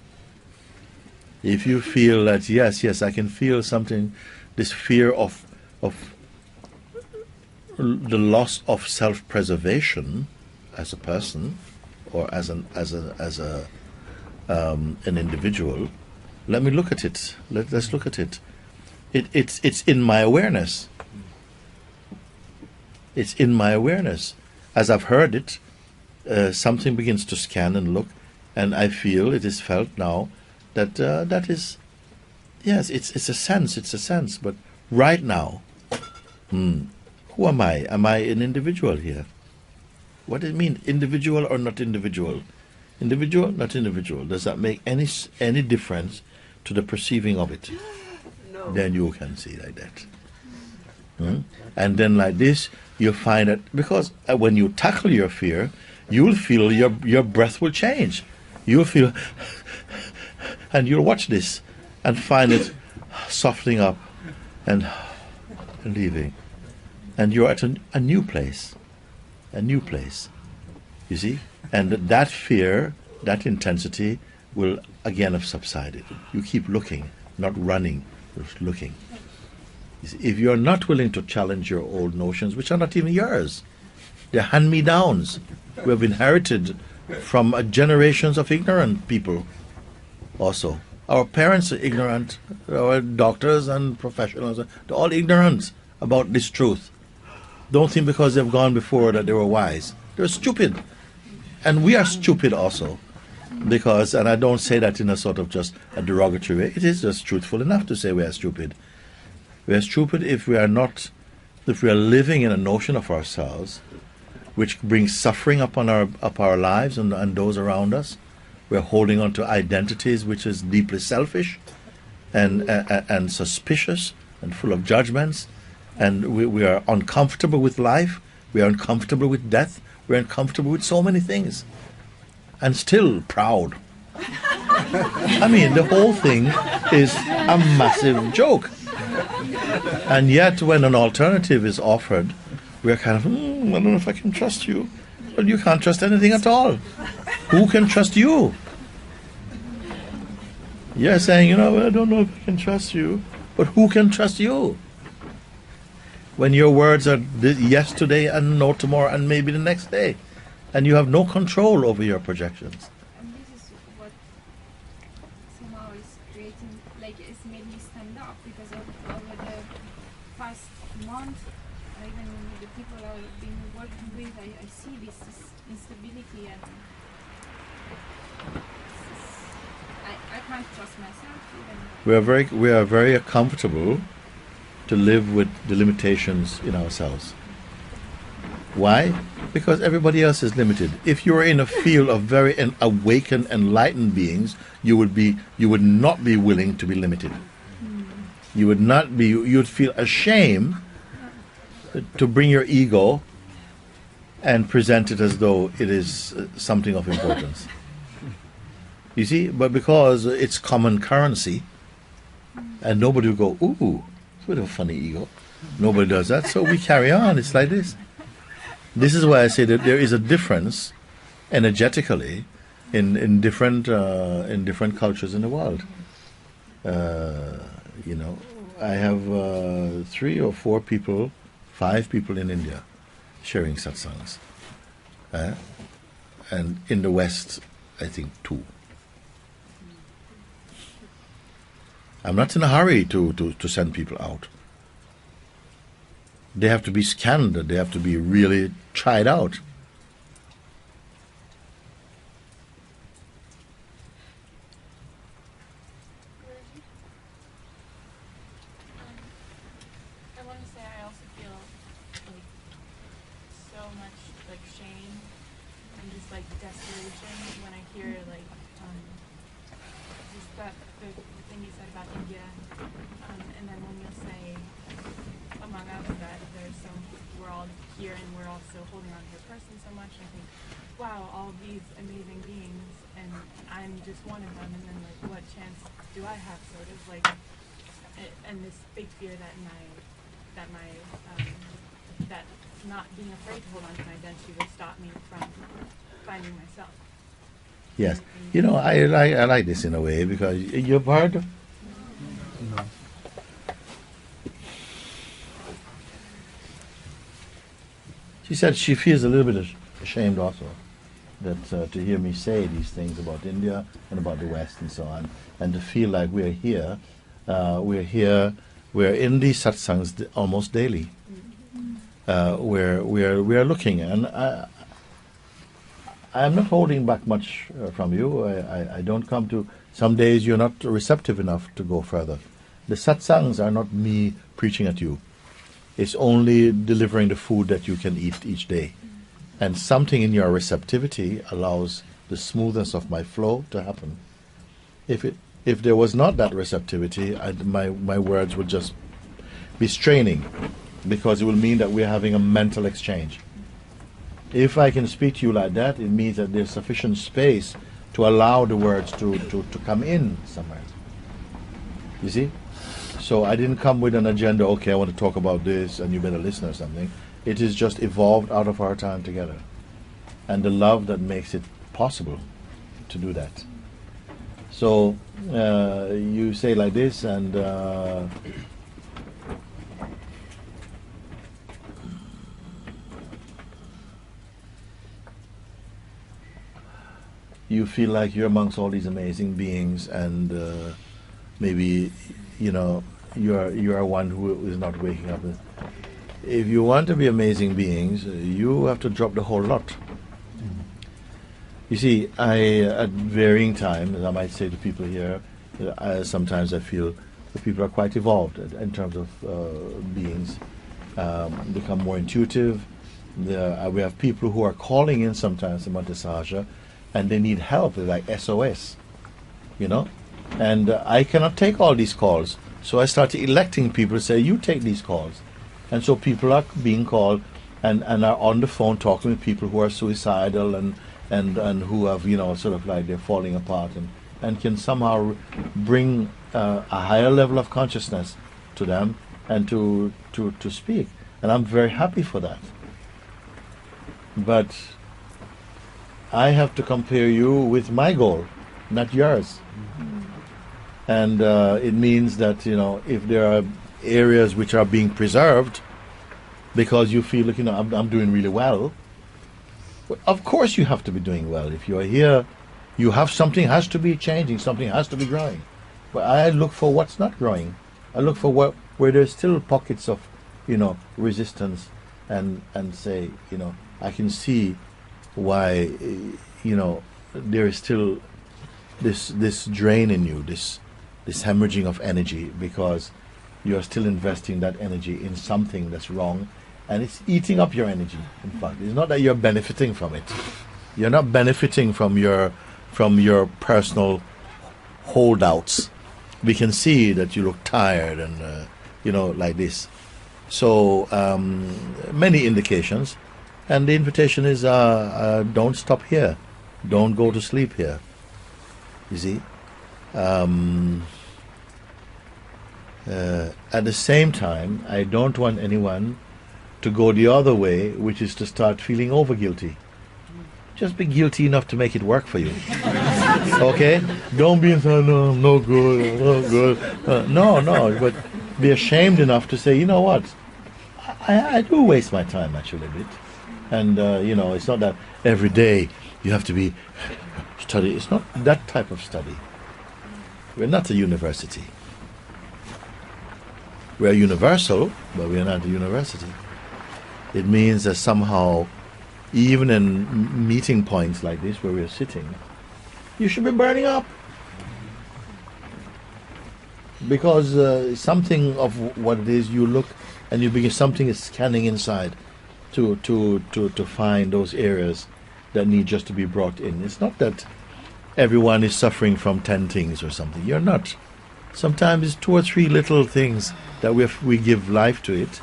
If you feel that, yes, I can feel something, this fear of the loss of self-preservation as a person, or as an individual, let me look at it. Let's look at it. It's in my awareness. It's in my awareness. As I've heard it, something begins to scan and look, and I feel, it is felt now, that that is, yes, it's a sense, but right now, who am I? Am I an individual here? What does it mean, individual or not individual? Individual, not individual. Does that make any difference to the perceiving of it? No. Then you can see like that. And then like this, you find that, because when you tackle your fear, you'll feel your breath will change. You'll feel, and you'll watch this and find it softening up and leaving. And you're at a new place. A new place. You see? And that fear, that intensity will again have subsided. You keep looking, not running, just looking. You see, if you're not willing to challenge your old notions, which are not even yours, they're hand-me-downs. We have inherited from generations of ignorant people also. Our parents are ignorant, our doctors and professionals, they're all ignorant about this truth. Don't think because they've gone before that they were wise. They're stupid. And we are stupid also. Because, and I don't say that in a sort of just a derogatory way, it is just truthful enough to say we are stupid. We are stupid if we are living in a notion of ourselves which brings suffering upon our lives and those around us. We are holding on to identities which is deeply selfish and suspicious and full of judgments. And we are uncomfortable with life. We are uncomfortable with death. We are uncomfortable with so many things. And still proud. I mean, the whole thing is a massive joke. And yet, when an alternative is offered, we are kind of, I don't know if I can trust you. Well, you can't trust anything at all. Who can trust you? You're saying, well, I don't know if I can trust you, but who can trust you? When your words are yes today and no tomorrow and maybe the next day, and you have no control over your projections. And this is what somehow is creating, like, it's made me stand up, because over the past month, even the people I've been working with, I see this instability, and I can't trust myself even. We are very comfortable to live with the limitations in ourselves. Why? Because everybody else is limited. If you were in a field of very awakened, enlightened beings, you would not be willing to be limited. You would feel ashamed to bring your ego and present it as though it is something of importance. You see, but because it's common currency, and nobody will go, ooh, it's a bit of a funny ego. Nobody does that, so we carry on. It's like this. This is why I say that there is a difference energetically in different cultures in the world. I have 3 or 4 people, 5 people in India sharing satsangs, and in the West, I think 2. I'm not in a hurry to send people out. They have to be scanned. They have to be really tried out. I want to say I also feel like so much like shame and just like desperation when I hear like just that the thing you said about India, and then when you'll say among us that we're all here and we're all still holding on to your person so much, and I think, wow, all these amazing beings, and I'm just one of them, and then like what chance do I have, sort of like, and this big fear that not being afraid to hold on to my identity will stop me from finding myself. Yes, I like this in a way, because you've heard. No. She said she feels a little bit ashamed also that to hear me say these things about India and about the West and so on, and to feel like we're here, we're in these satsangs almost daily. We're looking, and I'm not holding back much from you. I don't come to. Some days you're not receptive enough to go further. The satsangs are not me preaching at you. It's only delivering the food that you can eat each day. And something in your receptivity allows the smoothness of my flow to happen. If there was not that receptivity, my words would just be straining, because it will mean that we're having a mental exchange. If I can speak to you like that, it means that there's sufficient space to allow the words to come in somewhere. You see? So I didn't come with an agenda, okay, I want to talk about this and you better listen or something. It is just evolved out of our time together. And the love that makes it possible to do that. So you say like this, and you feel like you're amongst all these amazing beings, and maybe you are one who is not waking up. If you want to be amazing beings, you have to drop the whole lot. You see, at varying times, I might say to people here, sometimes I feel the people are quite evolved in terms of beings, become more intuitive. We have people who are calling in sometimes to Montessage, and they need help. They're like SOS, and I cannot take all these calls. So I started electing people to say, you take these calls. And so people are being called and are on the phone talking with people who are suicidal and who have, sort of like they're falling apart, and can somehow bring a higher level of consciousness to them and to speak. And I'm very happy for that. But I have to compare you with my goal, not yours. And it means that, if there are areas which are being preserved because you feel like, I'm doing really well, well, of course you have to be doing well. If you are here, something has to be changing, something has to be growing. But I look for what's not growing. I look for where there's still pockets of, resistance, and say, I can see why, there is still this drain in you, this hemorrhaging of energy, because you are still investing that energy in something that's wrong, and it's eating up your energy. In fact, it's not that you're benefiting from it. You're not benefiting from your personal holdouts. We can see that you look tired and like this. So many indications, and the invitation is don't stop here, don't go to sleep here. You see. At the same time, I don't want anyone to go the other way, which is to start feeling over guilty. Just be guilty enough to make it work for you. Okay? Don't be no, I'm no good, I'm no good. No, but be ashamed enough to say, you know what? I do waste my time actually a bit. And, it's not that every day you have to be study. It's not that type of study. We're not a university. We're universal, but we're not a university. It means that somehow, even in meeting points like this where we're sitting, you should be burning up. Because something of what it is, you look and you begin, something is scanning inside to find those areas that need just to be brought in. It's not that everyone is suffering from 10 things or something. You're not. Sometimes it's 2 or 3 little things that we give life to it,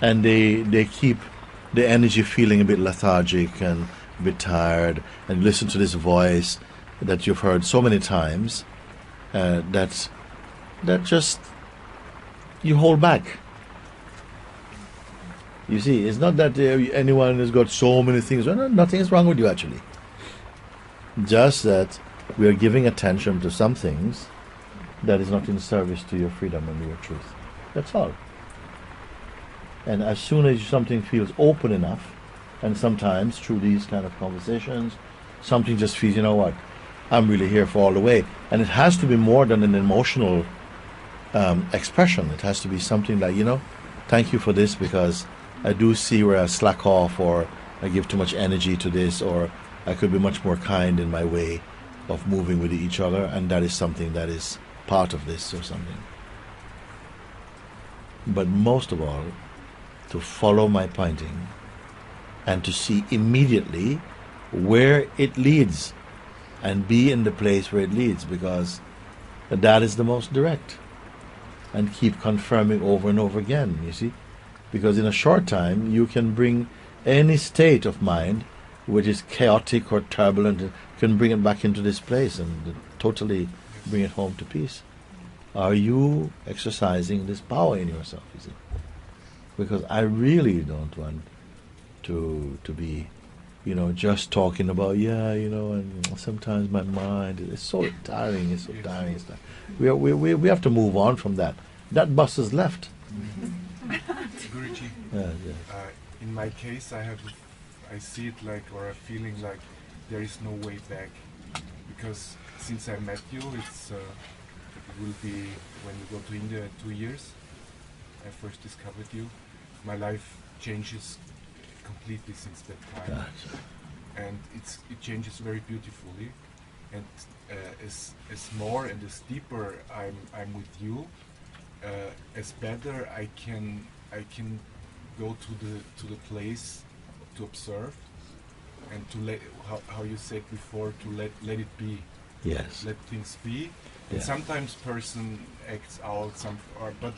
and they keep the energy feeling a bit lethargic and a bit tired, and listen to this voice that you've heard so many times, that just you hold back. You see, it's not that anyone has got so many things. No, nothing is wrong with you actually. Just that we are giving attention to some things that is not in service to your freedom and your truth. That's all. And as soon as something feels open enough, and sometimes through these kind of conversations, something just feels, you know what, I'm really here for all the way. And it has to be more than an emotional expression. It has to be something like, thank you for this, because I do see where I slack off, or I give too much energy to this, or I could be much more kind in my way of moving with each other, and that is something that is part of this or something. But most of all, to follow my pointing and to see immediately where it leads and be in the place where it leads, because that is the most direct, and keep confirming over and over again, you see, because in a short time you can bring any state of mind which is chaotic or turbulent, you can bring it back into this place and totally bring it home to peace. Are you exercising this power in yourself, you see? Because I really don't want to be, just talking about, and sometimes my mind is so tiring, it's so tiring. We have to move on from that. That bus is left. Guruji, in my case, I see it like, or a feeling like there is no way back, because since I met you, it will be when you go to India in 2 years. I first discovered you. My life changes completely since that time, and it changes very beautifully. And as more and as deeper I'm with you, as better I can go to the place to observe, and to let, how you said before, to let it be. Yes. Let things be. And sometimes person acts out but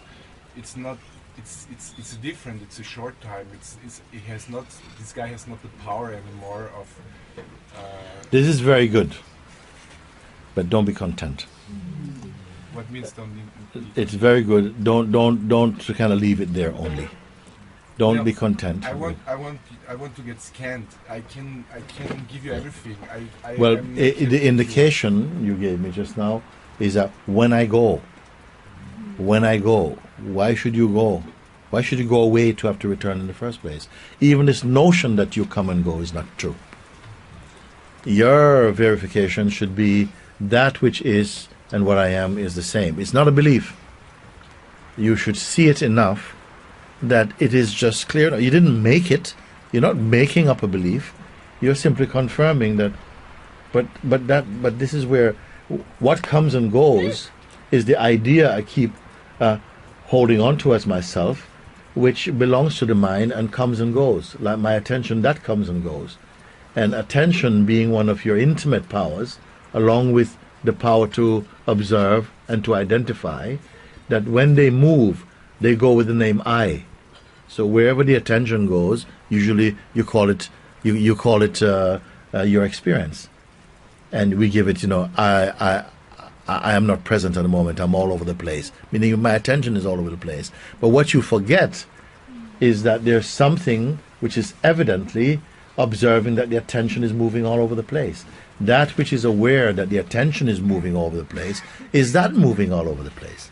it's not. It's different. It's a short time. It has not. This guy has not the power anymore of. This is very good, but don't be content. What means don't? It's very good. Don't kind of leave it there only. Don't No, be content. I want to get scanned. I can give you everything. Well, I'm not the here to indication you gave me just now is that when I go, why should you go? Why should you go away to have to return in the first place? Even this notion that you come and go is not true. Your verification should be that which is and what I am is the same. It's not a belief. You should see it enough that it is just clear. You didn't make it. You're not making up a belief. You're simply confirming that. But this is where what comes and goes is the idea I keep holding on to as myself, which belongs to the mind and comes and goes. Like my attention, that comes and goes. And attention being one of your intimate powers, along with the power to observe and to identify, that when they move, they go with the name I. So wherever the attention goes, usually you call it your experience, and we give it, I am not present at the moment. I'm all over the place, meaning my attention is all over the place. But what you forget is that there's something which is evidently observing that the attention is moving all over the place. That which is aware that the attention is moving all over the place, is that moving all over the place?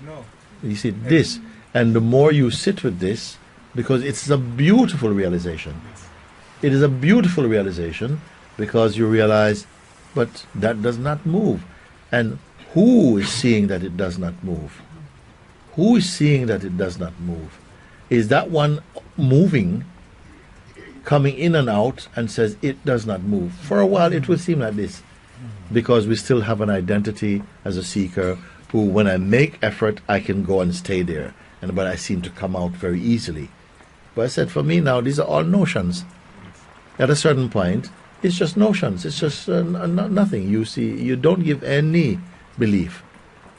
No. You see this, and the more you sit with this, because it's a beautiful realization. It is a beautiful realization because you realize, but that does not move. And who is seeing that it does not move? Who is seeing that it does not move? Is that one moving, coming in and out, and says it does not move? For a while it will seem like this, because we still have an identity as a seeker who, when I make effort, I can go and stay there, but I seem to come out very easily. But I said, for me now, these are all notions. At a certain point, it's just notions. It's just nothing. You see, you don't give any belief.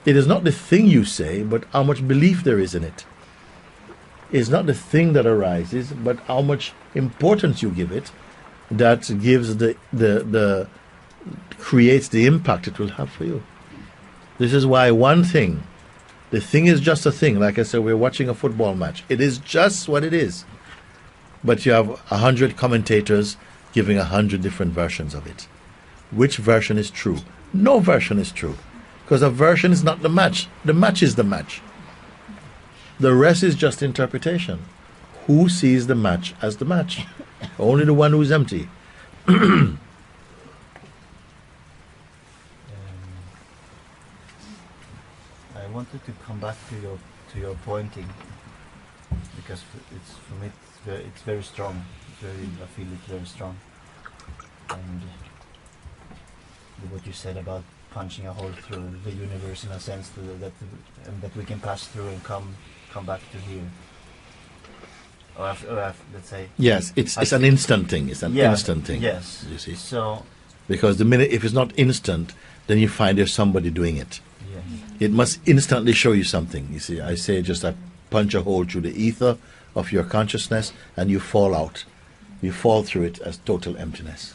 It is not the thing you say, but how much belief there is in it. It's not the thing that arises, but how much importance you give it, that gives the creates the impact it will have for you. This is why one thing, the thing is just a thing. Like I said, we're watching a football match. It is just what it is. But you have 100 commentators giving 100 different versions of it. Which version is true? No version is true. Because a version is not the match. The match is the match. The rest is just interpretation. Who sees the match as the match? Only the one who is empty. I wanted to come back to your pointing, because for me it's very strong. I feel it very strong. And what you said about punching a hole through the universe in a sense, that we can pass through and come back to here. Or let's say. Yes, it's an instant thing. It's an instant thing. Yes. You see. So. Because the minute, if it's not instant, then you find there's somebody doing it. Yes. It must instantly show you something. You see, I say just I punch a hole through the ether of your consciousness, and you fall out. You fall through it as total emptiness.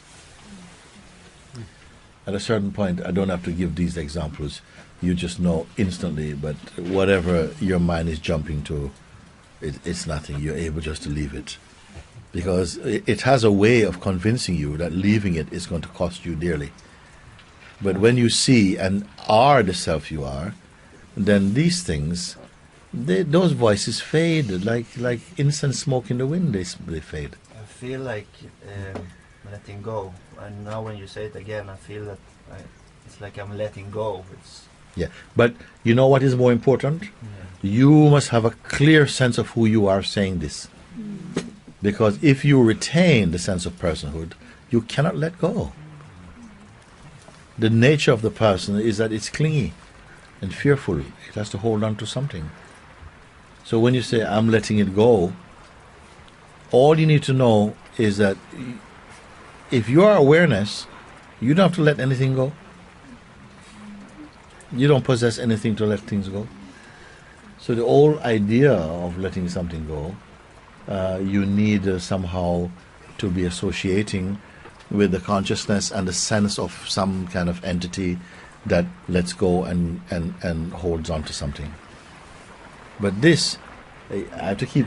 At a certain point, I don't have to give these examples. You just know instantly, but whatever your mind is jumping to, it's nothing. You're able just to leave it. Because it has a way of convincing you that leaving it is going to cost you dearly. But when you see and are the self you are, then these things, those voices fade like incense smoke in the wind. They fade. I feel like letting go, and now when you say it again, I feel that it's like I'm letting go. Yeah, but you know what is more important? Yeah. You must have a clear sense of who you are saying this. Because if you retain the sense of personhood, you cannot let go. The nature of the person is that it's clingy and fearful. It has to hold on to something. So when you say, I'm letting it go, all you need to know is that if you are awareness, you don't have to let anything go. You don't possess anything to let things go. So the whole idea of letting something go, you need somehow to be associating with the consciousness and the sense of some kind of entity that lets go and holds on to something. But this, I have to keep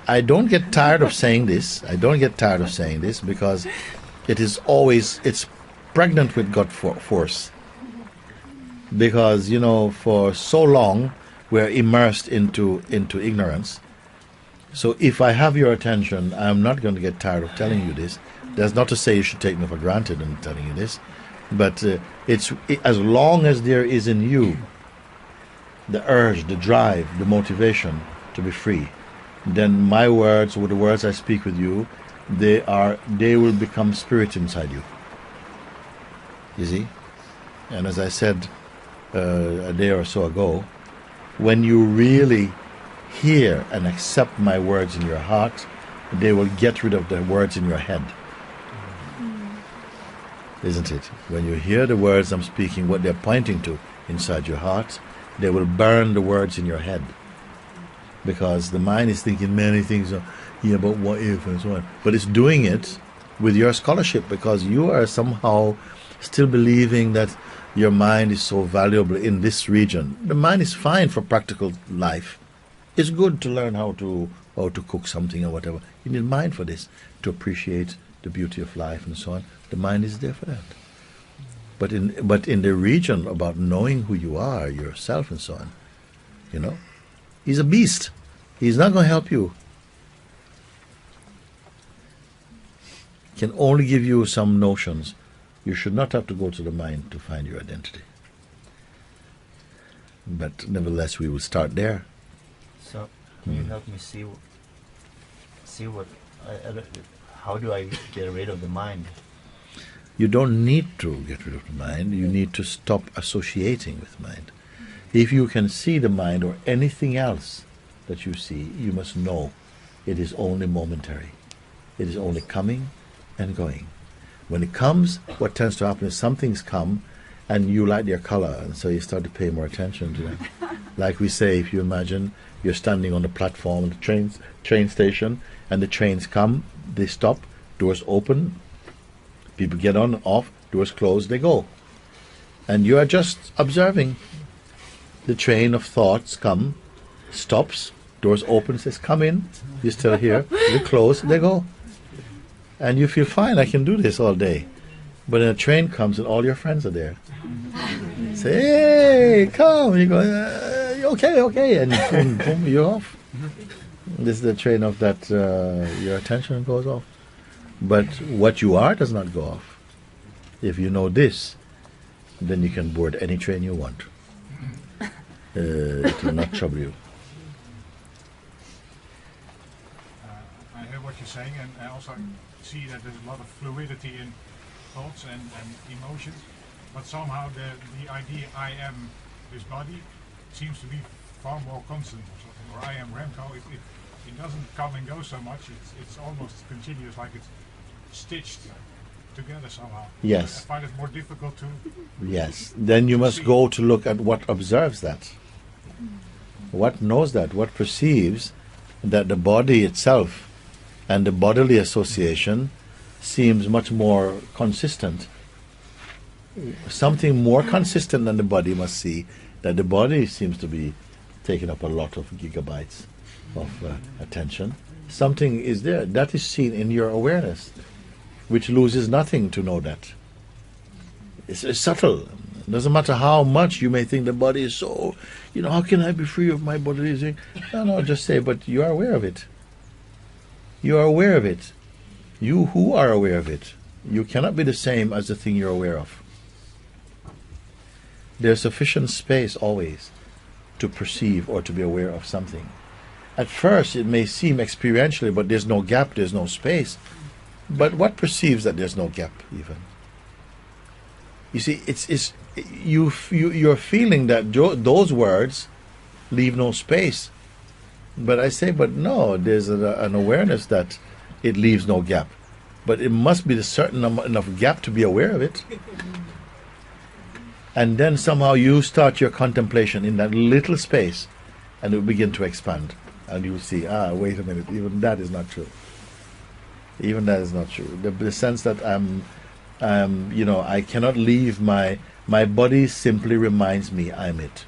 I don't get tired of saying this. I don't get tired of saying this because it is always, it's pregnant with God force. Because, you know, for so long we're immersed into ignorance. So if I have your attention, I'm not going to get tired of telling you this. That's not to say you should take me for granted in telling you this, but as long as there is in you the urge, the drive, the motivation to be free, then my words, or the words I speak with you, they will become spirit inside you. You see? And as I said a day or so ago, when you really hear and accept my words in your heart, they will get rid of the words in your head. Isn't it? When you hear the words I'm speaking, what they're pointing to inside your heart, they will burn the words in your head. Because the mind is thinking many things, about what if and so on. But it's doing it with your scholarship, because you are somehow still believing that your mind is so valuable in this region. The mind is fine for practical life. It's good to learn how to cook something or whatever. You need mind for this, to appreciate the beauty of life and so on. The mind is there for that. But in the region about knowing who you are, yourself and so on, he's a beast. He's not going to help you. He can only give you some notions. You should not have to go to the mind to find your identity. But nevertheless, we will start there. So, can you help me see what how do I get rid of the mind? You don't need to get rid of the mind. You need to stop associating with mind. If you can see the mind or anything else that you see, you must know it is only momentary. It is only coming and going. When it comes, what tends to happen is some things come and you like their color, and so you start to pay more attention to them. Like we say, if you imagine you're standing on the platform at the train station, and the trains come, they stop, doors open, people get on, off, doors close, they go. And you are just observing. The train of thoughts come, stops, doors open, says come in, you're still here, they close, they go. And you feel fine, I can do this all day. But then a train comes and all your friends are there. Say, hey, come. You go, okay. And boom, boom, you're off. This is the train of that, your attention goes off. But what you are does not go off. If you know this, then you can board any train you want. It will not trouble you. I hear what you're saying, and I also see that there's a lot of fluidity in thoughts and emotions, but somehow the idea I am this body seems to be far more constant or something, or I am Remco. It doesn't come and go so much, it's almost continuous, like it's stitched together somehow. Yes. I find it more difficult to... Yes. Then you must go to look at what observes that. What knows that? What perceives that the body itself and the bodily association seems much more consistent. Something more consistent than the body must see, that the body seems to be taking up a lot of gigabytes of attention. Something is there. That is seen in your awareness, which loses nothing to know that. It's subtle. It doesn't matter how much you may think the body is so, how can I be free of my bodily? No, just say, but you are aware of it. You are aware of it. You who are aware of it. You cannot be the same as the thing you're aware of. There's sufficient space always to perceive or to be aware of something. At first it may seem experientially, but there's no gap, there's no space. But what perceives that there's no gap even? You see, you're feeling that those words leave no space. But I say, but no, there's an awareness that it leaves no gap. But it must be a certain enough gap to be aware of it. And then somehow you start your contemplation in that little space, and it will begin to expand. And you will see, wait a minute, even that is not true. Even that is not true. The sense that I cannot leave my body simply reminds me I'm it.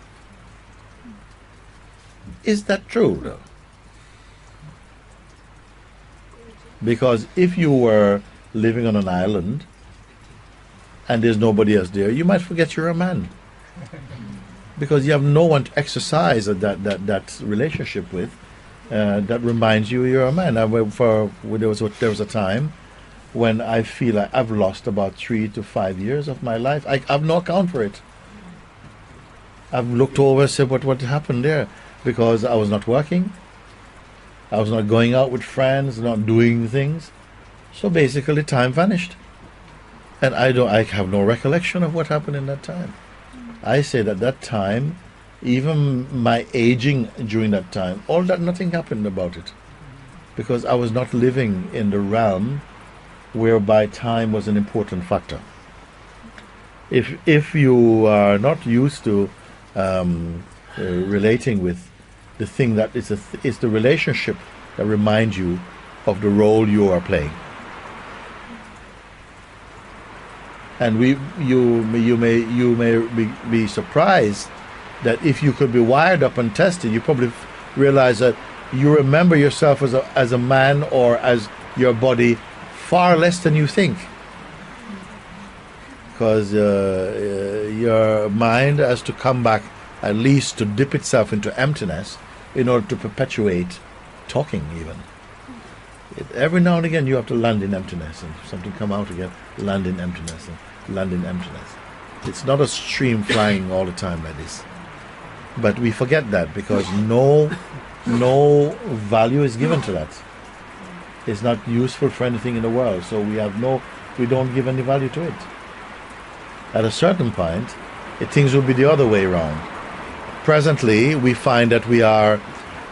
Is that true, though? Because if you were living on an island and there's nobody else there, you might forget you're a man. Because you have no one to exercise that relationship with that reminds you you're a man. There was a time when I feel like I've lost about 3 to 5 years of my life. I have no account for it. I've looked over and said, what happened there? Because I was not working. I was not going out with friends, not doing things. So basically time vanished. And I have no recollection of what happened in that time. I say that time, even my aging during that time, all that, nothing happened about it. Because I was not living in the realm whereby time was an important factor. If you are not used to relating with the thing that is the relationship that reminds you of the role you are playing. And you may be surprised that if you could be wired up and tested, you probably realize that you remember yourself as a man or as your body far less than you think. Because your mind has to come back at least to dip itself into emptiness in order to perpetuate talking even. Every now and again you have to land in emptiness and something come out again, land in emptiness and land in emptiness. It's not a stream flying all the time like this. But we forget that because no value is given to that. It's not useful for anything in the world, so we don't give any value to it. At a certain point, things will be the other way around. Presently, we find that we are,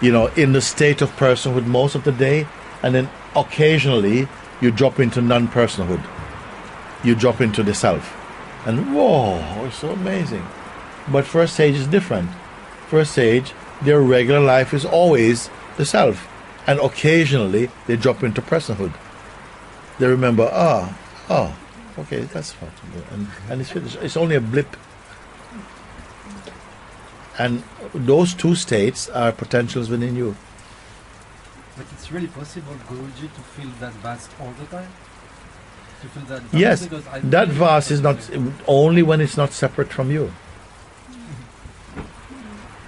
in the state of personhood most of the day, and then occasionally you drop into non-personhood. You drop into the self. And whoa, it's so amazing. But first stage is different. First stage, their regular life is always the self. And occasionally they drop into personhood. They remember, okay, that's what. And it's finished. It's only a blip. And those two states are potentials within you. But it's really possible, Guruji, to feel that vast all the time? To feel that vast? Yes, that vast is not only when it's not separate from you.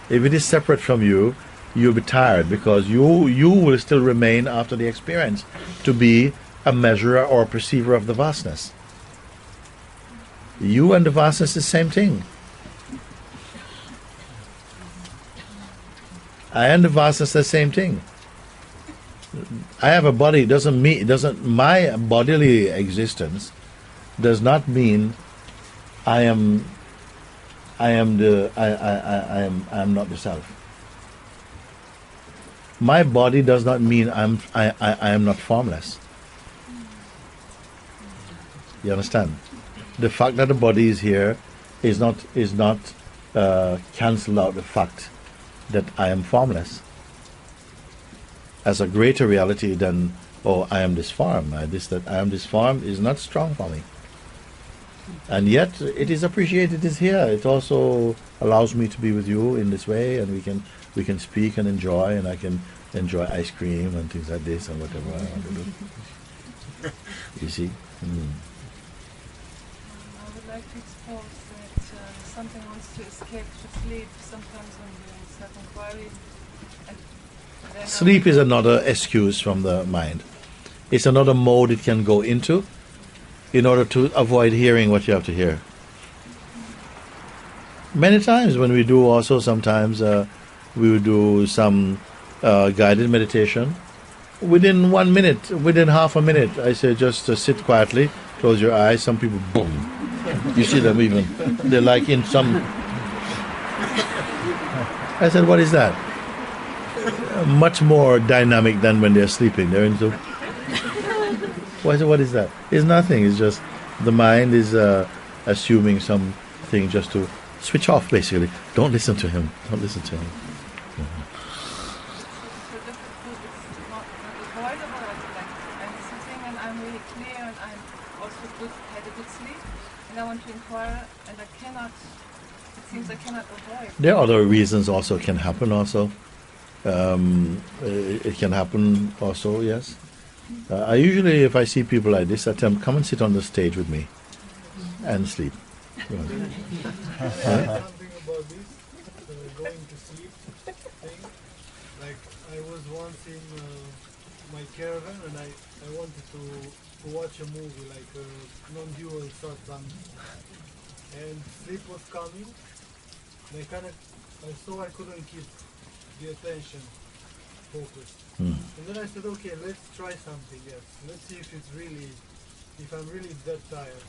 If it is separate from you, you'll be tired because you will still remain after the experience to be a measurer or a perceiver of the vastness. You and the vastness is the same thing. I and the vastness is the same thing. I have a body my bodily existence does not mean I am not the self. My body does not mean I am not formless. You understand? The fact that the body is here is not cancel out the fact that I am formless as a greater reality than I am this form. I am this form is not strong for me. And yet it is appreciated. It is here. It also allows me to be with you in this way, and we can speak and enjoy, and I can enjoy ice cream and things like this and whatever I want to do. You see? I would like to expose that something wants to escape to sleep sometimes when there is self-inquiry. Sleep is another excuse from the mind. It's another mode it can go into in order to avoid hearing what you have to hear. Many times when we do also, sometimes we will do some guided meditation. Within 1 minute, within half a minute, I say just sit quietly, close your eyes. Some people, boom. You see them even. They're like in some... I said, what is that? Much more dynamic than when they're sleeping. They're into... What is that? It's nothing. It's just the mind is assuming something just to switch off, basically. Don't listen to him. Don't listen to him. There are other reasons also can happen also. It can happen also, yes. I usually, if I see people like this, I tell them, come and sit on the stage with me and sleep. Something about this, going to sleep thing. Like, I was once in my caravan and I wanted to watch a movie, like a non-dual Satsang. And sleep was coming. And I saw I couldn't keep the attention focused. And then I said, okay, let's try something else. Let's see if I'm really that tired.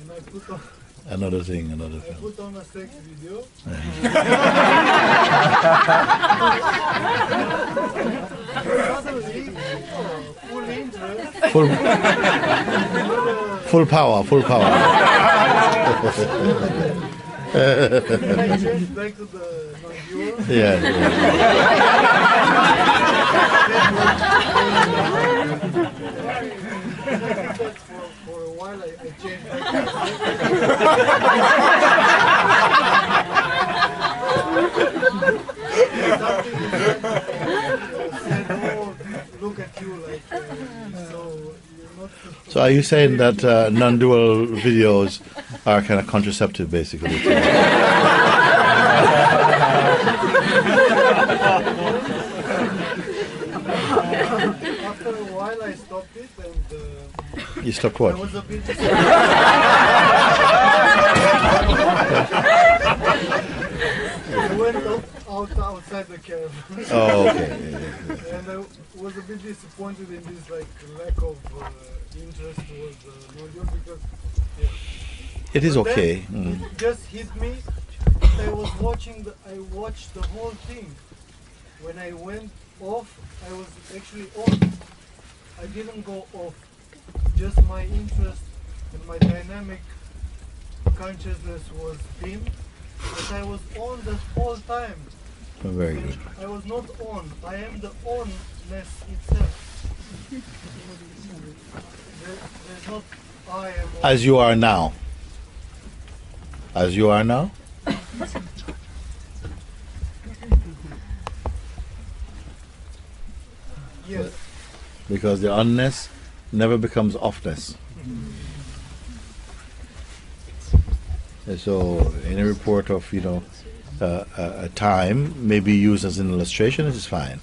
And I put on Another thing. I put on a sex video. Suddenly, full interest. Full power. And I changed back to the non-dual. Yeah. For a while, I changed back said, oh, look at you, like, so you're not... So are you saying that non-dual videos are kind of contraceptive, basically? After a while, I stopped it, and You stopped what? I was a bit... I went outside the caravan. Oh, okay. And I was a bit disappointed in this lack of interest towards non-dual because It is but then okay. It just hit me. I watched the whole thing. When I went off, I was actually on. I didn't go off. Just my interest and my dynamic consciousness was dim, but I was on the whole time. Oh, very good. I was not on. I am the onness itself. There's not I am on. As you are now. As you are now? Yes. Because the onness never becomes offness. And so, any report of a time may be used as an illustration. It is fine,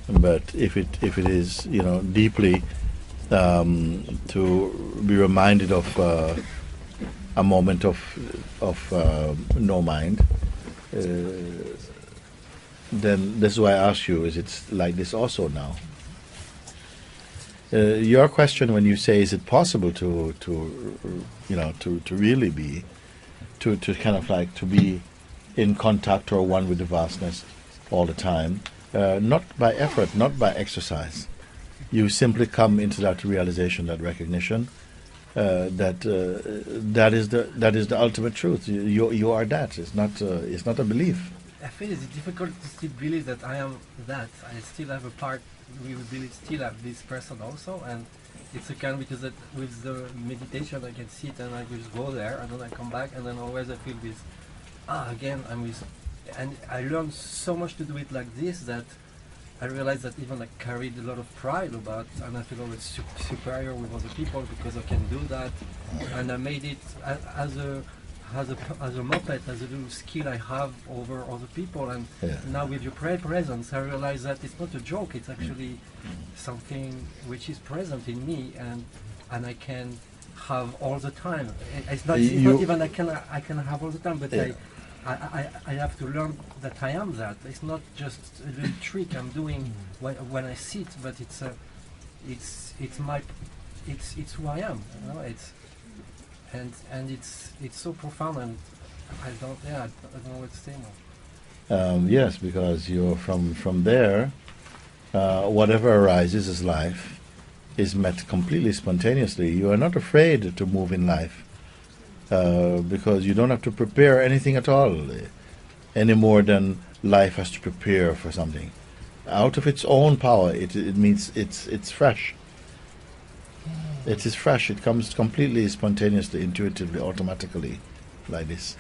but if it is deeply to be reminded of a moment of no mind, then this is why I ask you: is it like this also now? Your question when you say, is it possible to really be, to kind of like to be in contact or one with the vastness all the time, not by effort, not by exercise. You simply come into that realization, that recognition, that is the ultimate truth. You are that. It's not a belief. I feel it's difficult to still believe that I am that. I still have a part. We will still have this person also, and it's a kind because that with the meditation I can sit and I just go there, and then I come back, and then always I feel this. Again I'm with, and I learned so much to do it like this that I realized that even I carried a lot of pride about, and I feel always superior with other people because I can do that, and I made it as a muppet, as a little skill I have over other people, and now with your presence I realize that it's not a joke, it's actually something which is present in me, and I can have all the time. It's not even I can have all the time, but I have to learn that I am that. It's not just a little trick I'm doing when I sit, but it's who I am. And it's so profound, and I don't know what to say now. Yes, because you're from there. Whatever arises as life is met completely spontaneously. You are not afraid to move in life because you don't have to prepare anything at all, any more than life has to prepare for something. Out of its own power, it means it's fresh. It is fresh. It comes completely spontaneously, intuitively, automatically, like this.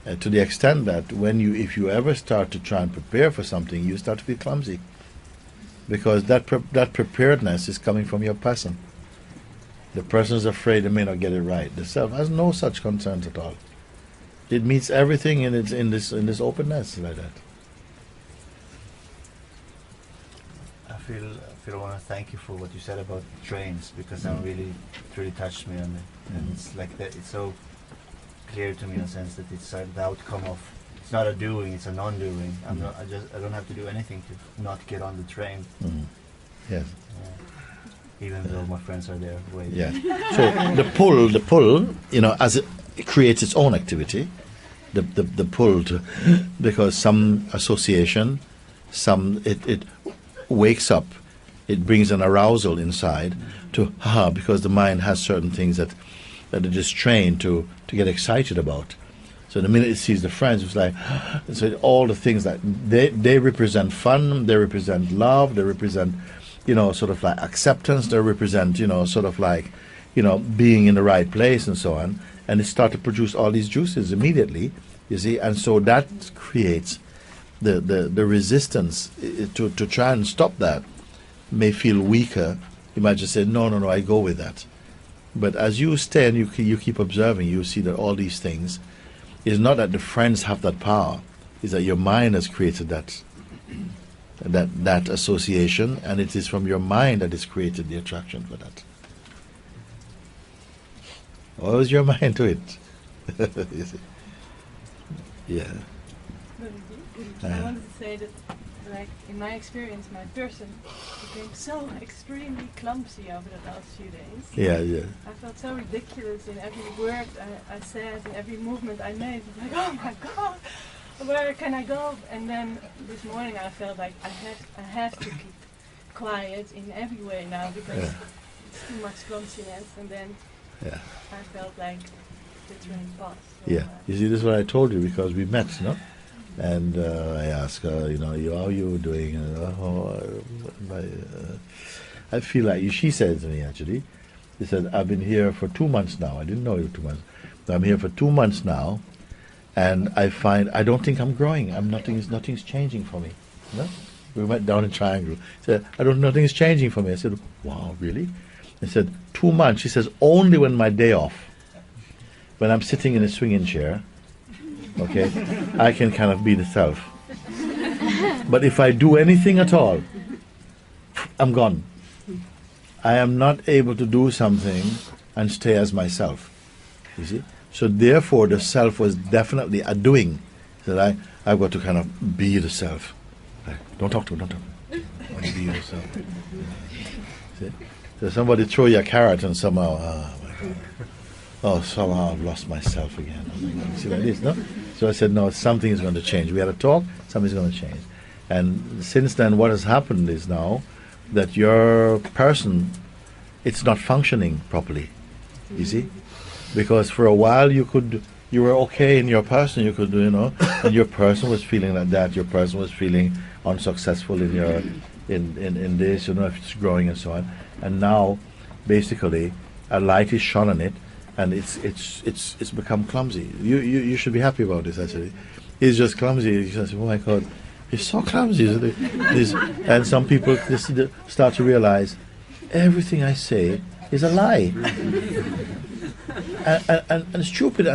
To the extent that if you ever start to try and prepare for something, you start to feel clumsy. because that preparedness is coming from your person. The person is afraid they may not get it right. The self has no such concerns at all. It meets everything in this openness like that. I want to thank you for what you said about trains, because it really touched me, and it's like that. It's so clear to me in a sense that it's the outcome of. It's not a doing; it's a non-doing. I don't have to do anything to not get on the train. Yes. Even though my friends are there waiting. Yeah. So the pull, as it creates its own activity, the pull to, because some association, it wakes up, it brings an arousal inside to because the mind has certain things that it is trained to get excited about. So the minute it sees the friends, it's like, so all the things that they represent fun, they represent love, they represent, sort of like acceptance, they represent, sort of like, being in the right place and so on. And it starts to produce all these juices immediately, you see. And so that creates the resistance to try and stop that may feel weaker. You might just say, no, I go with that. But as you stay and you keep observing, you see that all these things, it's not that the friends have that power, it's that your mind has created that association, and it is from your mind that has created the attraction for that. What was your mind to it? You see? Yeah. I wanted to say that, like, in my experience, my person became so extremely clumsy over the last few days. Yeah. I felt so ridiculous in every word I said, in every movement I made. Like, oh my God, where can I go? And then this morning I felt like I have to keep quiet in every way now, because it's too much clumsiness. And then I felt like the train passed. So Yeah. You see, this is what I told you, because we met, And I asked her, how are you doing? I feel like, she said to me actually, she said, I've been here for 2 months now. I didn't know you 2 months. I'm here for 2 months now, and I don't think I'm growing. Nothing's changing for me. We went down in Triangle. She said, nothing's changing for me. I said, wow, really? I said, 2 months. She says, only when my day off, when I'm sitting in a swinging chair, okay, I can kind of be the self. But if I do anything at all, I'm gone. I am not able to do something and stay as myself. You see? So therefore the self was definitely a doing. That I've got to kind of be the self. Don't talk to me, don't talk to me. I want to be yourself. See? So somebody throw you a carrot and somehow, oh my God. Somehow I've lost myself again. See like this, no? So I said, no, something is going to change. We had a talk, something's going to change. And since then, what has happened is now that your person, it's not functioning properly. You see? Because for a while you were okay in your person, you could, and your person was feeling like that. Your person was feeling unsuccessful in your, in this, if it's growing and so on. And now, basically, a light is shone on it, and it's become clumsy. You should be happy about this actually. It's just clumsy. You just say, oh my God, it's so clumsy. And some people start to realize everything I say is a lie. and stupid.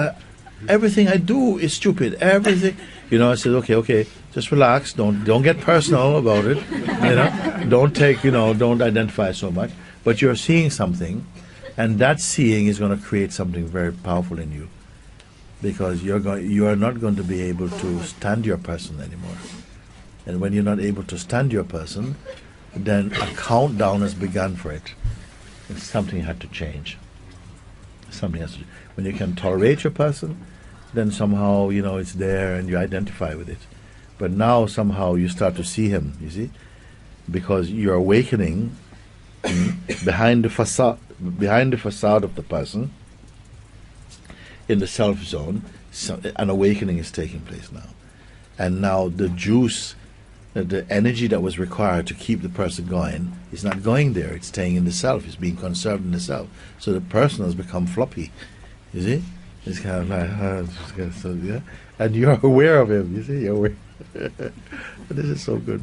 Everything I do is stupid. Everything. I said, okay, just relax. Don't get personal about it. Don't take. Don't identify so much. But you're seeing something. And that seeing is going to create something very powerful in you, because you are not going to be able to stand your person anymore. And when you're not able to stand your person, then a countdown has begun for it. And something had to change. Something has to. When you can tolerate your person, then somehow it's there and you identify with it. But now somehow you start to see him. You see, because you're awakening behind the facade of the person, in the self zone, an awakening is taking place now. And now the juice, the energy that was required to keep the person going is not going there. It's staying in the self. It's being conserved in the self. So the person has become floppy. You see? It's kind of like, and you're aware of him. You see? You're aware. This is so good.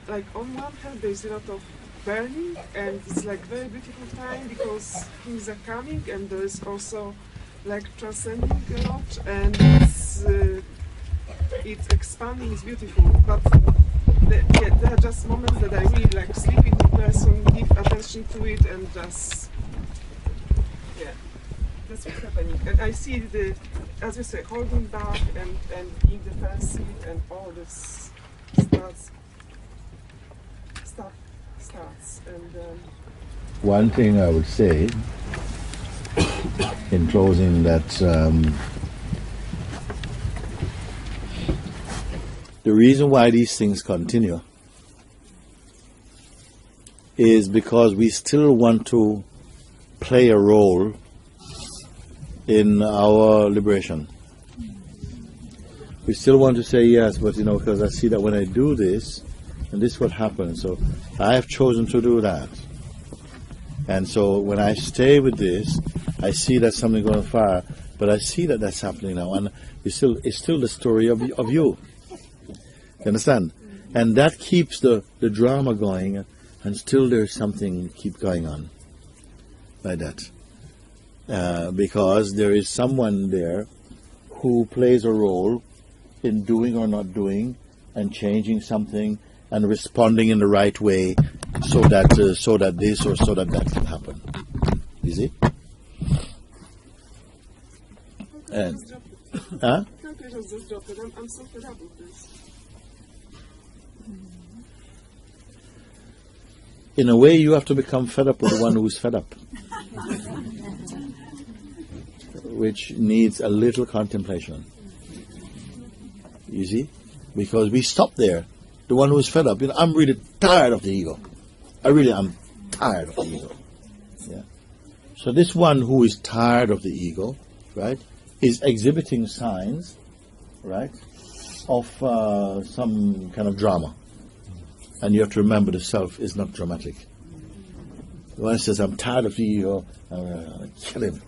Like on one hand there's a lot of burning, and it's like very beautiful time because things are coming, and there's also like transcending a lot, and it's expanding, it's beautiful, but there are just moments that I really like sleep in the person, give attention to it, and just that's what's happening. And I see the, as you say, holding back and being defensive and all this starts. And one thing I would say in closing, that the reason why these things continue is because we still want to play a role in our liberation. We still want to say yes, but because I see that when I do this, and this is what happens, so I have chosen to do that. And so when I stay with this, I see that something going fire, but I see that that's happening now, and it's still the story of you. You understand? And that keeps the drama going, and still there's something keep going on like that. Because there is someone there who plays a role in doing or not doing, and changing something, and responding in the right way, so that this or so that can happen. You see? And I'm so fed up with this. In a way, you have to become fed up with the one who's fed up, which needs a little contemplation. You see? Because we stop there. The one who's fed up. I'm really tired of the ego. I'm tired of the ego. Yeah. So this one who is tired of the ego, right, is exhibiting signs, right, of some kind of drama. And you have to remember, the self is not dramatic. The one says, I'm tired of the ego, I'm going to kill him.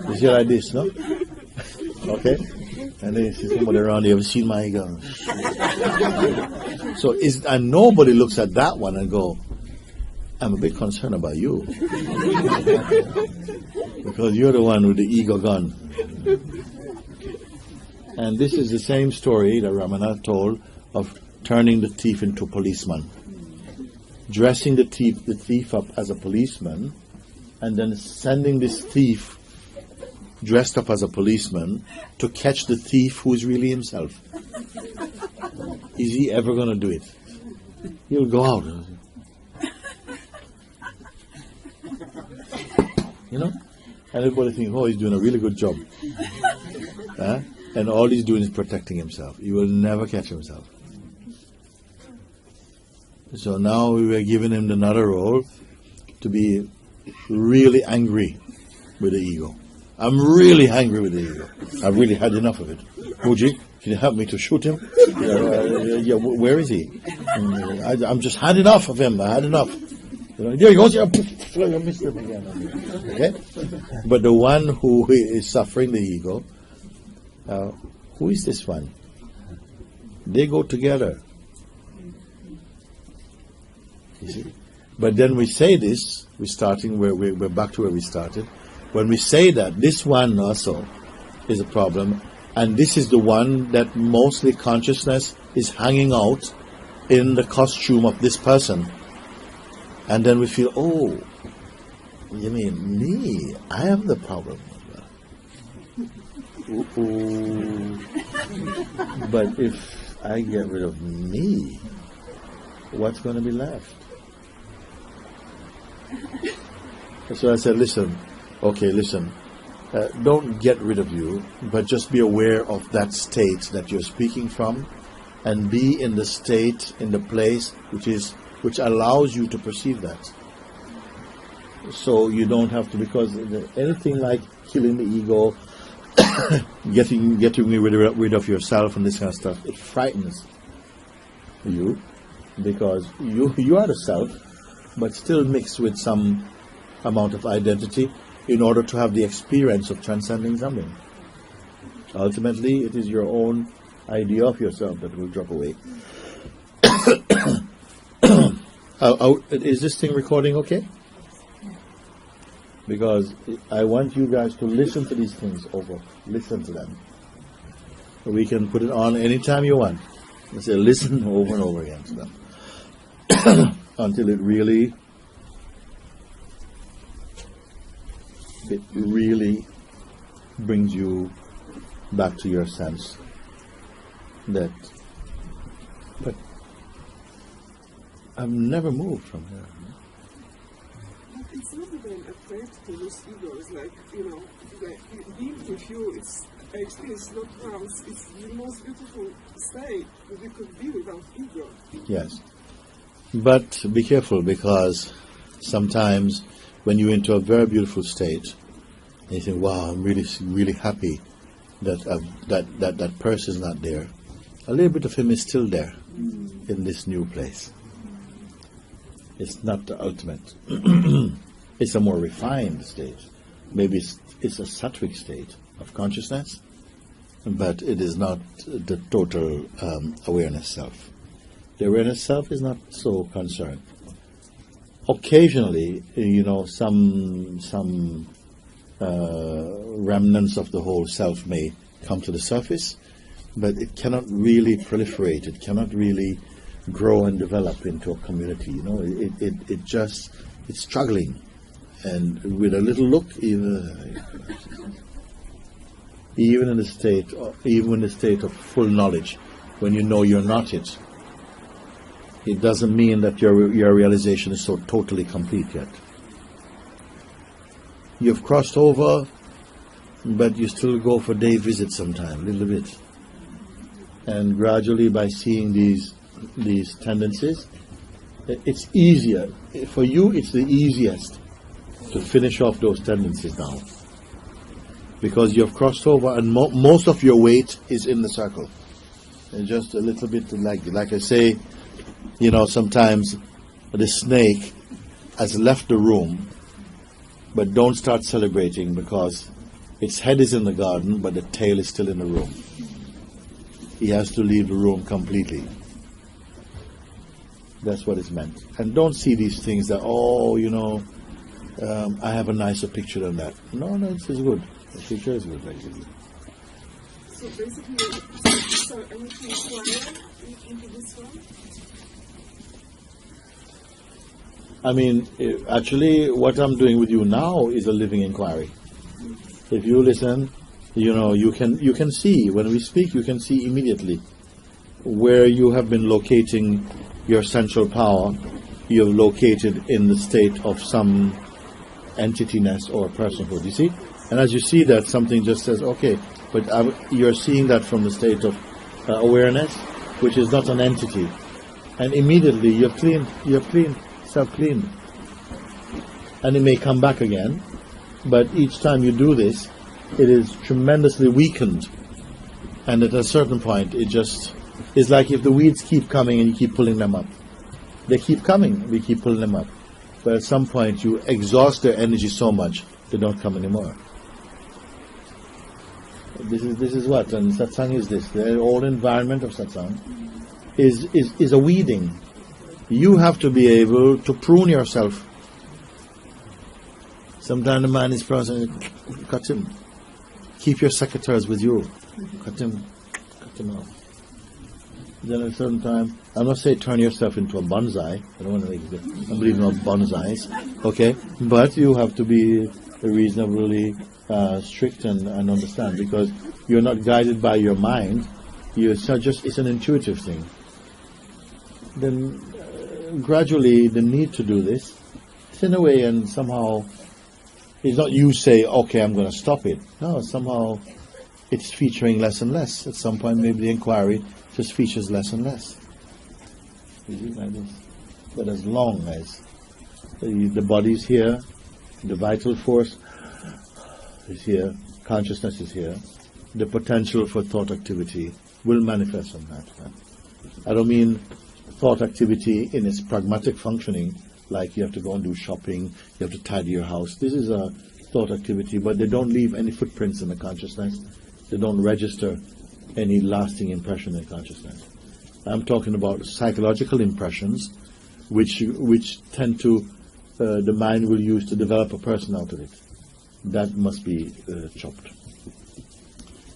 You see like this, no? Okay? And then you see somebody around, you ever seen my ego? So and nobody looks at that one and go, I'm a bit concerned about you. Because you're the one with the ego gun. And this is the same story that Ramana told of turning the thief into a policeman. Dressing the thief up as a policeman, and then sending this thief dressed up as a policeman to catch the thief who is really himself. Is he ever going to do it? He'll go out. And everybody thinks, oh, he's doing a really good job. And all he's doing is protecting himself. He will never catch himself. So now we were giving him another role to be really angry with the ego. I'm really angry with the ego. I've really had enough of it. Mooji, can you help me to shoot him? Where is he? I'm just had enough of him. I had enough. There he goes. I missed him again. Okay? But the one who is suffering the ego, who is this one? They go together. You see? But then we say this, we're back to where we started. When we say that, this one also is a problem, and this is the one that mostly consciousness is hanging out in the costume of this person. And then we feel, oh, you mean me? I am the problem. But if I get rid of me, what's going to be left? So I said, listen, don't get rid of you, but just be aware of that state that you're speaking from, and be in the state, in the place which allows you to perceive that. So you don't have to, because anything like killing the ego, getting rid of yourself and this kind of stuff, it frightens you, because you are the self, but still mixed with some amount of identity, in order to have the experience of transcending something. Ultimately, it is your own idea of yourself that will drop away. Is this thing recording okay? Because I want you guys to listen to these things over. Listen to them. We can put it on anytime you want. I say listen over and over again to them. Until it really brings you back to your sense that, but I've never moved from here. It's not even afraid to lose ego. It's like, like being with you, it's actually it's not harms. It's the most beautiful state that you could be without ego. Yes. But be careful, because sometimes when you're into a very beautiful state, and you think, wow, I'm really, really happy that that person is not there. A little bit of him is still there in this new place. It's not the ultimate. It's a more refined state. Maybe it's a sattvic state of consciousness, but it is not the total awareness self. The awareness self is not so concerned. Occasionally, some remnants of the whole self may come to the surface, but it cannot really proliferate. It cannot really grow and develop into a community. It's struggling, and with a little look, even in the state of full knowledge, when you know you're not it. It doesn't mean that your realization is so totally complete yet. You've crossed over, but you still go for day visits sometime, a little bit. And gradually, by seeing these tendencies, it's easier. For you, it's the easiest to finish off those tendencies now. Because you've crossed over, and most of your weight is in the circle. And just a little bit, like I say, sometimes the snake has left the room, but don't start celebrating, because its head is in the garden, but the tail is still in the room. He has to leave the room completely. That's what it's meant. And don't see these things that, I have a nicer picture than that. No, it's good. The picture is good, actually. So basically, so anything inquire into this one? I mean, actually, what I'm doing with you now is a living inquiry. If you listen, you can see, when we speak, you can see immediately where you have been locating your central power. You have located in the state of some entityness or personhood, you see? And as you see that, something just says, okay, but you're seeing that from the state of awareness, which is not an entity. And immediately you're clean, self-clean. And it may come back again, but each time you do this, it is tremendously weakened. And at a certain point, it's like if the weeds keep coming and you keep pulling them up. They keep coming, we keep pulling them up. But at some point, you exhaust their energy so much, they don't come anymore. This is what, and Satsang is this. The whole environment of Satsang is a weeding. You have to be able to prune yourself. Sometimes the man is present, cut him. Keep your secretaries with you. Cut him out. Then at a certain time, I'm not saying turn yourself into a bonsai. I don't want to make it. I believe in bonsais. Okay? But you have to be reasonably strict and understand, because you're not guided by your mind. It's an intuitive thing. Then gradually the need to do this, it's in a way, and somehow it's not you say, okay, I'm going to stop it. No, somehow it's featuring less and less. At some point, maybe the inquiry just features less and less. Is it like this? But as long as the body is here, the vital force is here, consciousness is here, the potential for thought activity will manifest on that. I don't mean thought activity in its pragmatic functioning, like you have to go and do shopping, you have to tidy your house. This is a thought activity, but they don't leave any footprints in the consciousness. They don't register any lasting impression in consciousness. I'm talking about psychological impressions, which tend to, the mind will use to develop a person out of it. That must be chopped.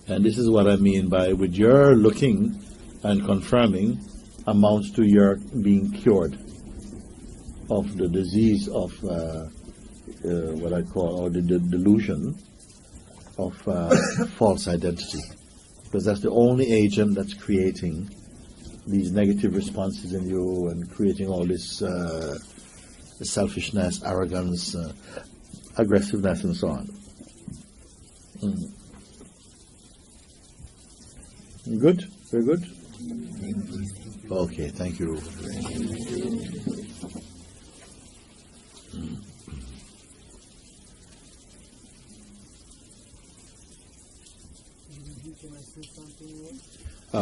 And this is what I mean by, with your looking and confirming, amounts to your being cured of the disease of what I call, or the delusion of false identity. Because that's the only agent that's creating these negative responses in you and creating all this selfishness, arrogance, aggressiveness, and so on. Good? Very good? Okay, thank you.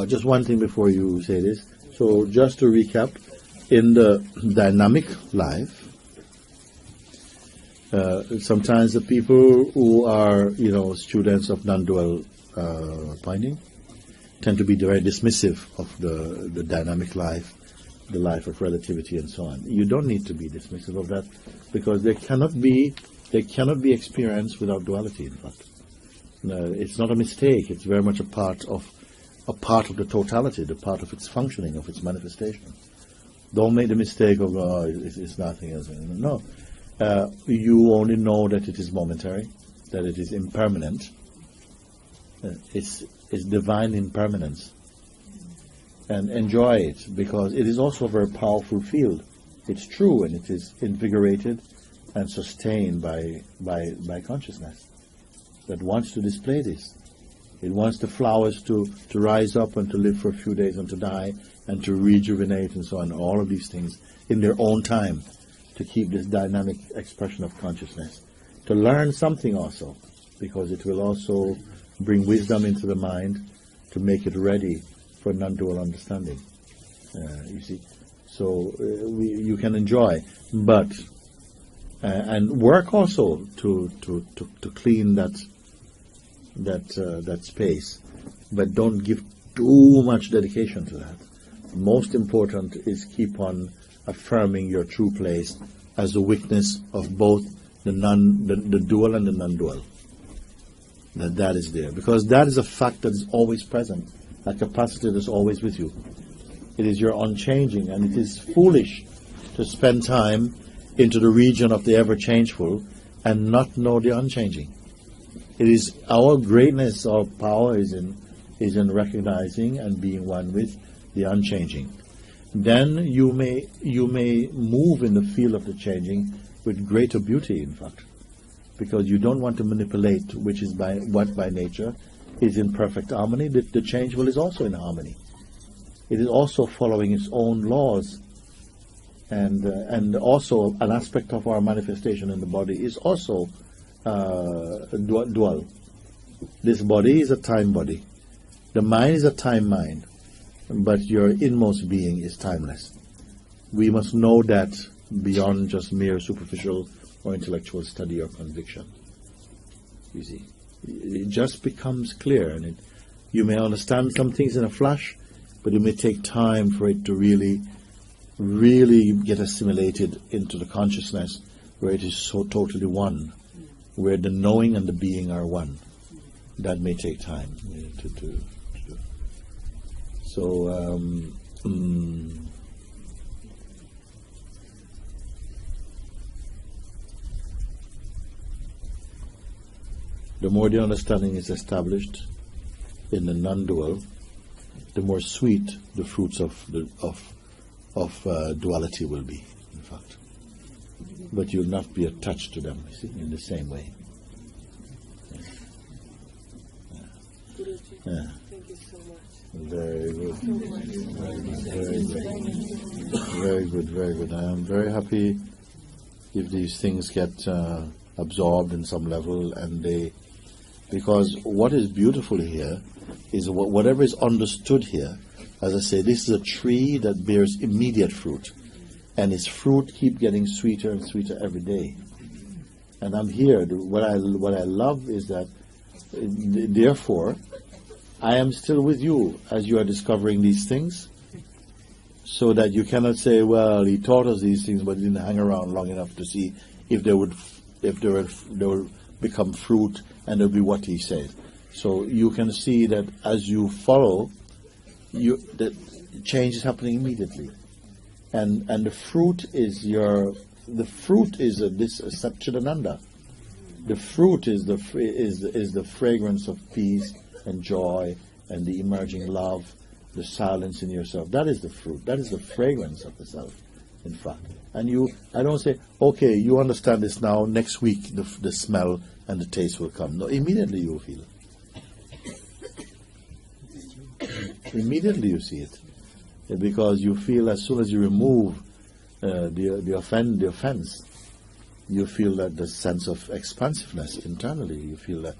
Just one thing before you say this. So just to recap, in the dynamic life, sometimes the people who are, students of non-dual pointing tend to be very dismissive of the dynamic life, the life of relativity, and so on. You don't need to be dismissive of that, because they cannot be experienced without duality. In fact, it's not a mistake. It's very much a part of the totality, the part of its functioning, of its manifestation. Don't make the mistake of it's nothing else. No, you only know that it is momentary, that it is impermanent. It's divine impermanence, and enjoy it, because it is also a very powerful field. It's true, and it is invigorated and sustained by consciousness that wants to display this. It wants the flowers to rise up and to live for a few days and to die and to rejuvenate and so on, all of these things in their own time, to keep this dynamic expression of consciousness. To learn something also, because it will also bring wisdom into the mind to make it ready for non-dual understanding. You see, so you can enjoy, but and work also to clean that space, but don't give too much dedication to that. Most important is keep on affirming your true place as a witness of both the dual and the non-dual. That is there, because that is a fact that is always present, a capacity that is always with you. It is your unchanging, and it is foolish to spend time into the region of the ever-changeful and not know the unchanging. It is our greatness, our power is in recognizing and being one with the unchanging. Then you may move in the field of the changing with greater beauty, in fact, because you don't want to manipulate which is by nature is in perfect harmony. The changeable is also in harmony. It is also following its own laws, and also an aspect of our manifestation in the body is also dual. This body is a time body. The mind is a time mind, but your inmost being is timeless. We must know that beyond just mere superficial or intellectual study or conviction. You see, it just becomes clear, and you may understand some things in a flash, but it may take time for it to really get assimilated into the consciousness where it is so totally one, where the knowing and the being are one. That may take time to do. So, the more the understanding is established in the non-dual, the more sweet the fruits of duality will be, in fact. But you'll not be attached to them, you see, in the same way. Yeah. Thank you so much. Very good. Very good, very good. I am very happy if these things get absorbed in some level, and because what is beautiful here is whatever is understood here. As I say, this is a tree that bears immediate fruit, and its fruit keep getting sweeter and sweeter every day. And I'm here. What I love is that, therefore, I am still with you as you are discovering these things, so that you cannot say, well, he taught us these things, but he didn't hang around long enough to see if they would become fruit and they'll be what he said. So you can see that as you follow, the change is happening immediately, and the fruit is this Satchidananda. The fruit is the fragrance of peace and joy and the emerging love, the silence in yourself. That is the fruit. That is the fragrance of the self, in fact. And I don't say, okay, you understand this now, next week the smell and the taste will come. No, immediately you will feel it. Immediately you see it. Because you feel as soon as you remove the offense, you feel that the sense of expansiveness internally. You feel the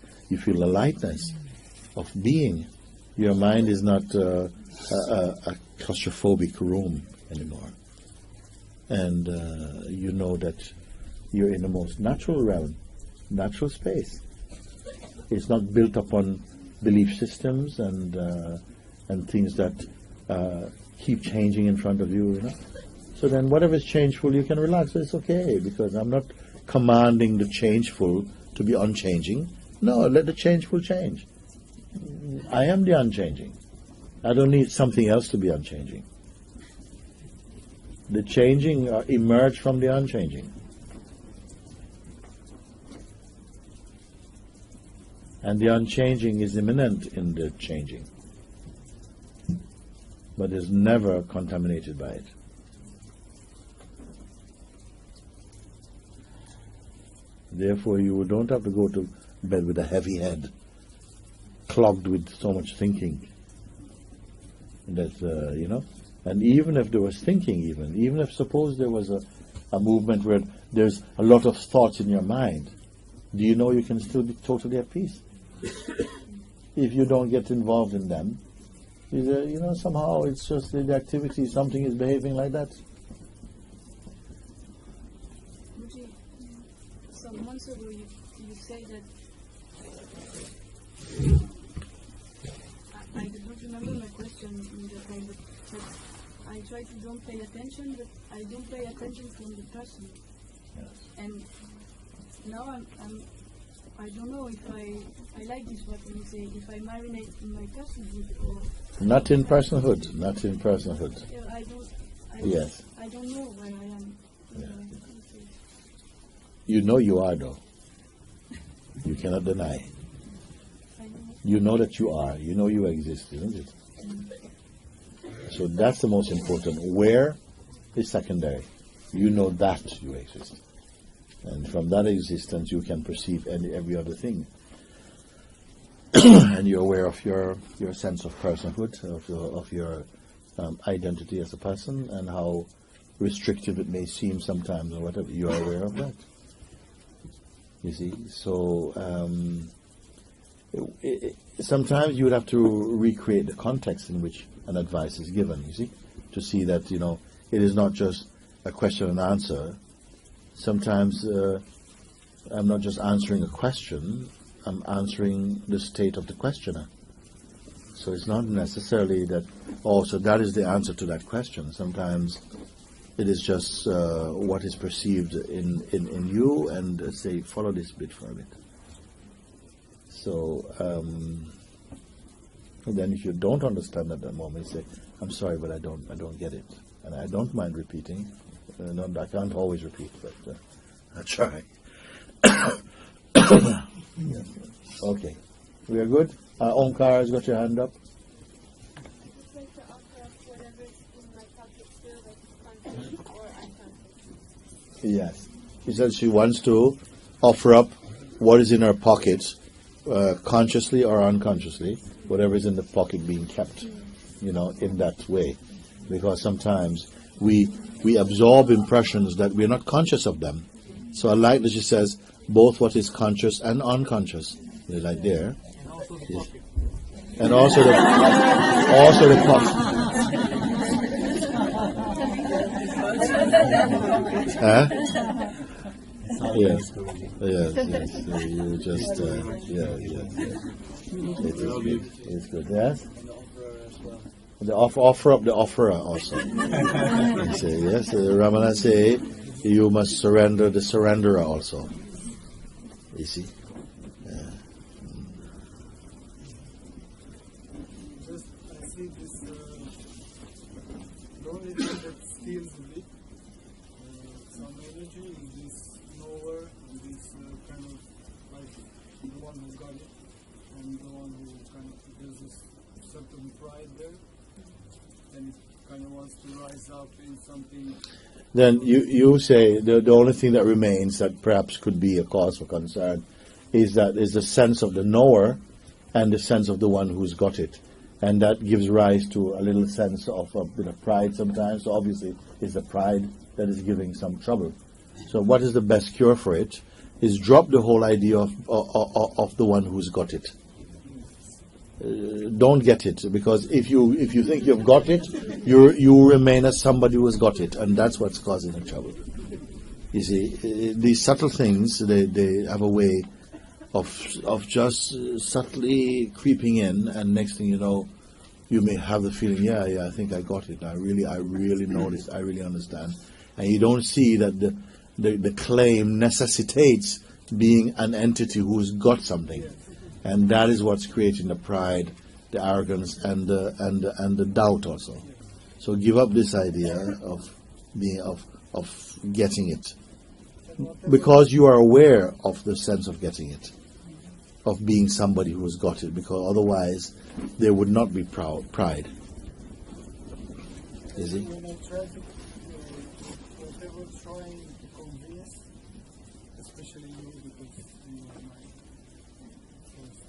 lightness of being. Your mind is not a claustrophobic room anymore. And you know that you're in the most natural realm, natural space. It's not built upon belief systems and things that keep changing in front of you, So then whatever is changeful, you can relax. It's okay, because I'm not commanding the changeful to be unchanging. No, let the changeful change. I am the unchanging. I don't need something else to be unchanging. The changing emerge from the unchanging. And the unchanging is immanent in the changing, but is never contaminated by it. Therefore, you don't have to go to bed with a heavy head, clogged with so much thinking. That and even if there was thinking, even if suppose there was a movement where there's a lot of thoughts in your mind, do you know you can still be totally at peace? If you don't get involved in them, somehow it's just the activity, something is behaving like that. Mooji, some months ago you say that, I don't remember my question in the time, but I try to don't pay attention, but I don't pay attention from the person. Yes. And now I don't know if I like this what you say, if I marinate in my personhood or... Not in personhood, not in personhood. Yeah, I don't know where I am. Yeah. You know you are, though. You cannot deny. You know that you are. You know you exist, isn't it? So that's the most important. Where is secondary. You know that you exist. And from that existence you can perceive every other thing. And you're aware of your sense of personhood, of your identity as a person, and how restrictive it may seem sometimes or whatever. You're aware of that. You see? So sometimes you would have to recreate the context in which an advice is given, you see, to see that, it is not just a question and answer. Sometimes I'm not just answering a question, I'm answering the state of the questioner. So it's not necessarily that, so that is the answer to that question. Sometimes it is just what is perceived in you, and say, follow this bit for a bit. So and then if you don't understand at that moment, say, I'm sorry, but I don't get it. And I don't mind repeating. I can't always repeat, but I try. Yes. Okay. We are good? Ankara has got your hand up. Yes. She says she wants to offer up what is in her pockets, consciously or unconsciously, whatever is in the pocket being kept, in that way. Because sometimes we absorb impressions that we're not conscious of them. So I like that she says both what is conscious and unconscious. Like there. Yes. And also the pocket. Yes. Yes, yes. You just, It's good. Yes? The offer up the offerer also. You say, yes, Ramana say, you must surrender the surrenderer also. You see? Yeah. Just, I see this, the only thing that steals a bit, some energy is this knower, and this kind of, like, the one who got it, and the one who kind of, there's this certain pride there, and it kind of wants to rise up in something. Then you say the only thing that remains that perhaps could be a cause for concern is the sense of the knower and the sense of the one who's got it. And that gives rise to a little sense of a bit of pride sometimes. So obviously it's the pride that is giving some trouble. So what is the best cure for it is drop the whole idea of the one who's got it. Don't get it, because if you think you've got it, you remain as somebody who has got it, and that's what's causing the trouble. You see, these subtle things, they have a way of just subtly creeping in, and next thing you know, you may have the feeling, yeah, I think I got it. I really know this. I really understand, and you don't see that the claim necessitates being an entity who's got something. And that is what's creating the pride, the arrogance, and the doubt also. So give up this idea of getting it, because you are aware of the sense of getting it, of being somebody who has got it. Because otherwise, there would not be pride. Is it? When I try to, whatever trying to convince, especially you, because you are my first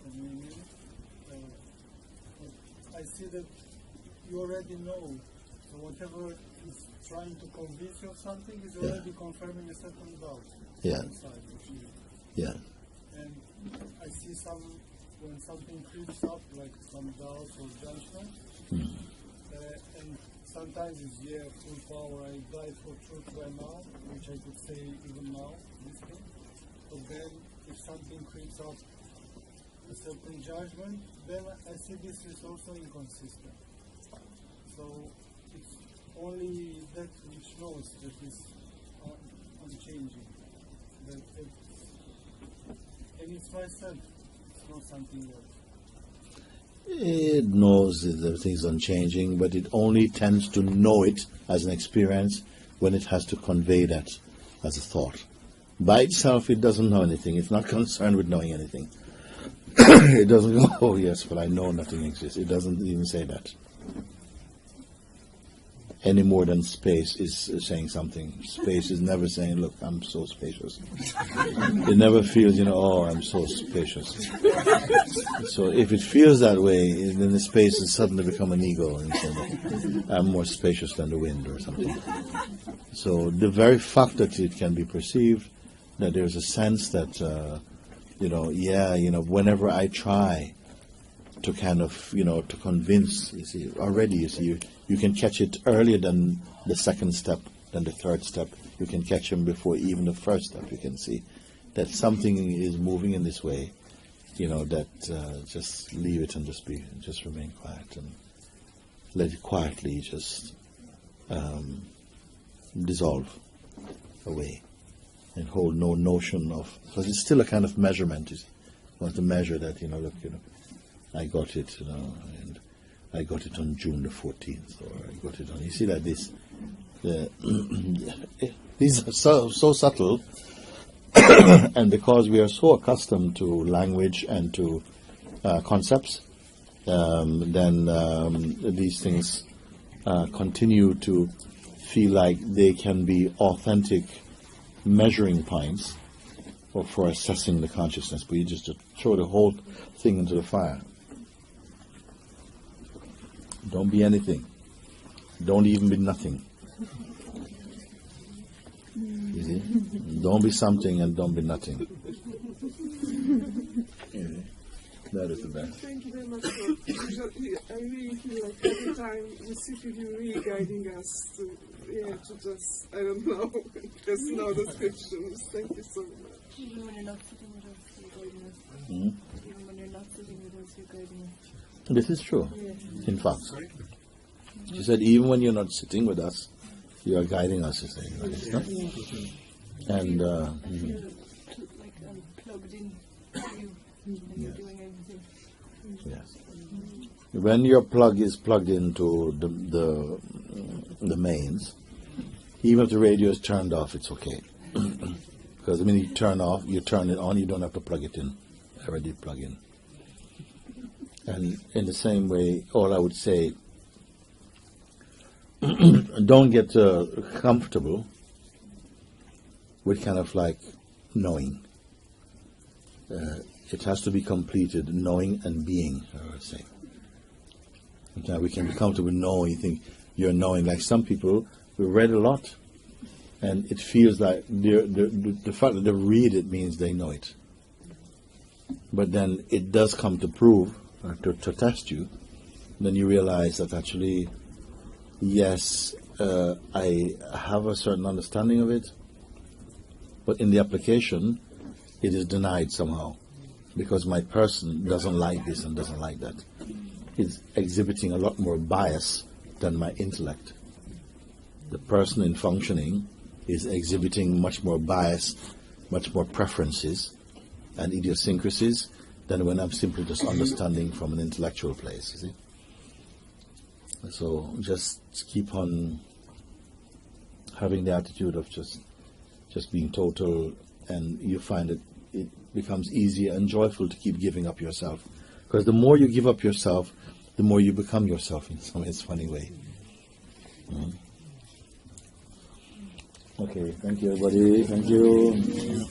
communion, I see that you already know. So whatever is trying to convince you of something is already confirming a certain doubt inside of you. Yeah. And I see when something creeps up, like some doubt or judgment, and sometimes it's full power, I die for truth right now, which I could say even now, this thing. But then if something creeps up, a certain judgment, then I see this is also inconsistent. So it's only that which knows that is unchanging. And it's myself, it's not something else. It knows that everything's unchanging, but it only tends to know it as an experience when it has to convey that as a thought. By itself, it doesn't know anything. It's not concerned with knowing anything. It doesn't go, oh yes, but I know nothing exists. It doesn't even say that. Any more than space is saying something. Space is never saying, look, I'm so spacious. It never feels, oh, I'm so spacious. So if it feels that way, then the space has suddenly become an ego and say, I'm more spacious than the wind or something. So the very fact that it can be perceived, that there's a sense that, whenever I try to kind of, to convince, you can catch it earlier than the second step, than the third step. You can catch them before even the first step. You can see that something is moving in this way, just leave it and just remain quiet and let it quietly just dissolve away and hold no notion of, because it's still a kind of measurement. You want to measure that, look, I got it, and I got it on June the 14th, or I got it on. You see that these are so subtle, and because we are so accustomed to language and to concepts, then these things continue to feel like they can be authentic measuring points for assessing the consciousness. But you just throw the whole thing into the fire. Don't be anything. Don't even be nothing. You see? Don't be something and don't be nothing. That is the best. Thank you very much. I really feel like every time we sit with you, really guiding us to just, I don't know, there's no descriptions. Thank you so much. Even when you're not sitting with us, you're guiding us. Mm. Even when you're not sitting with us, you're guiding us. This is true, Yeah. in fact. She said, even when you're not sitting with us, you are guiding us, you say. And I feel like I'm plugged in to you, and you're doing everything. yes. When your plug is plugged into the mains, even if the radio is turned off, it's okay. Because the minute you turn it on, you don't have to plug it in. Already plug in. And in the same way, all I would say, don't get comfortable with kind of like knowing. It has to be completed, knowing and being, I would say. Okay, we can be comfortable with knowing. You think you're knowing. Like some people, we read a lot, and it feels like the fact that they read it means they know it. But then it does come to prove, or to test you, then you realize that actually, yes, I have a certain understanding of it, but in the application, it is denied somehow, because my person doesn't like this and doesn't like that. It's exhibiting a lot more bias than my intellect. The person in functioning is exhibiting much more bias, much more preferences and idiosyncrasies than when I'm simply just understanding from an intellectual place, you see. So just keep on having the attitude of just being total, and you find that it becomes easier and joyful to keep giving up yourself. Because the more you give up yourself, the more you become yourself in some funny way. Okay, thank you everybody. Thank you.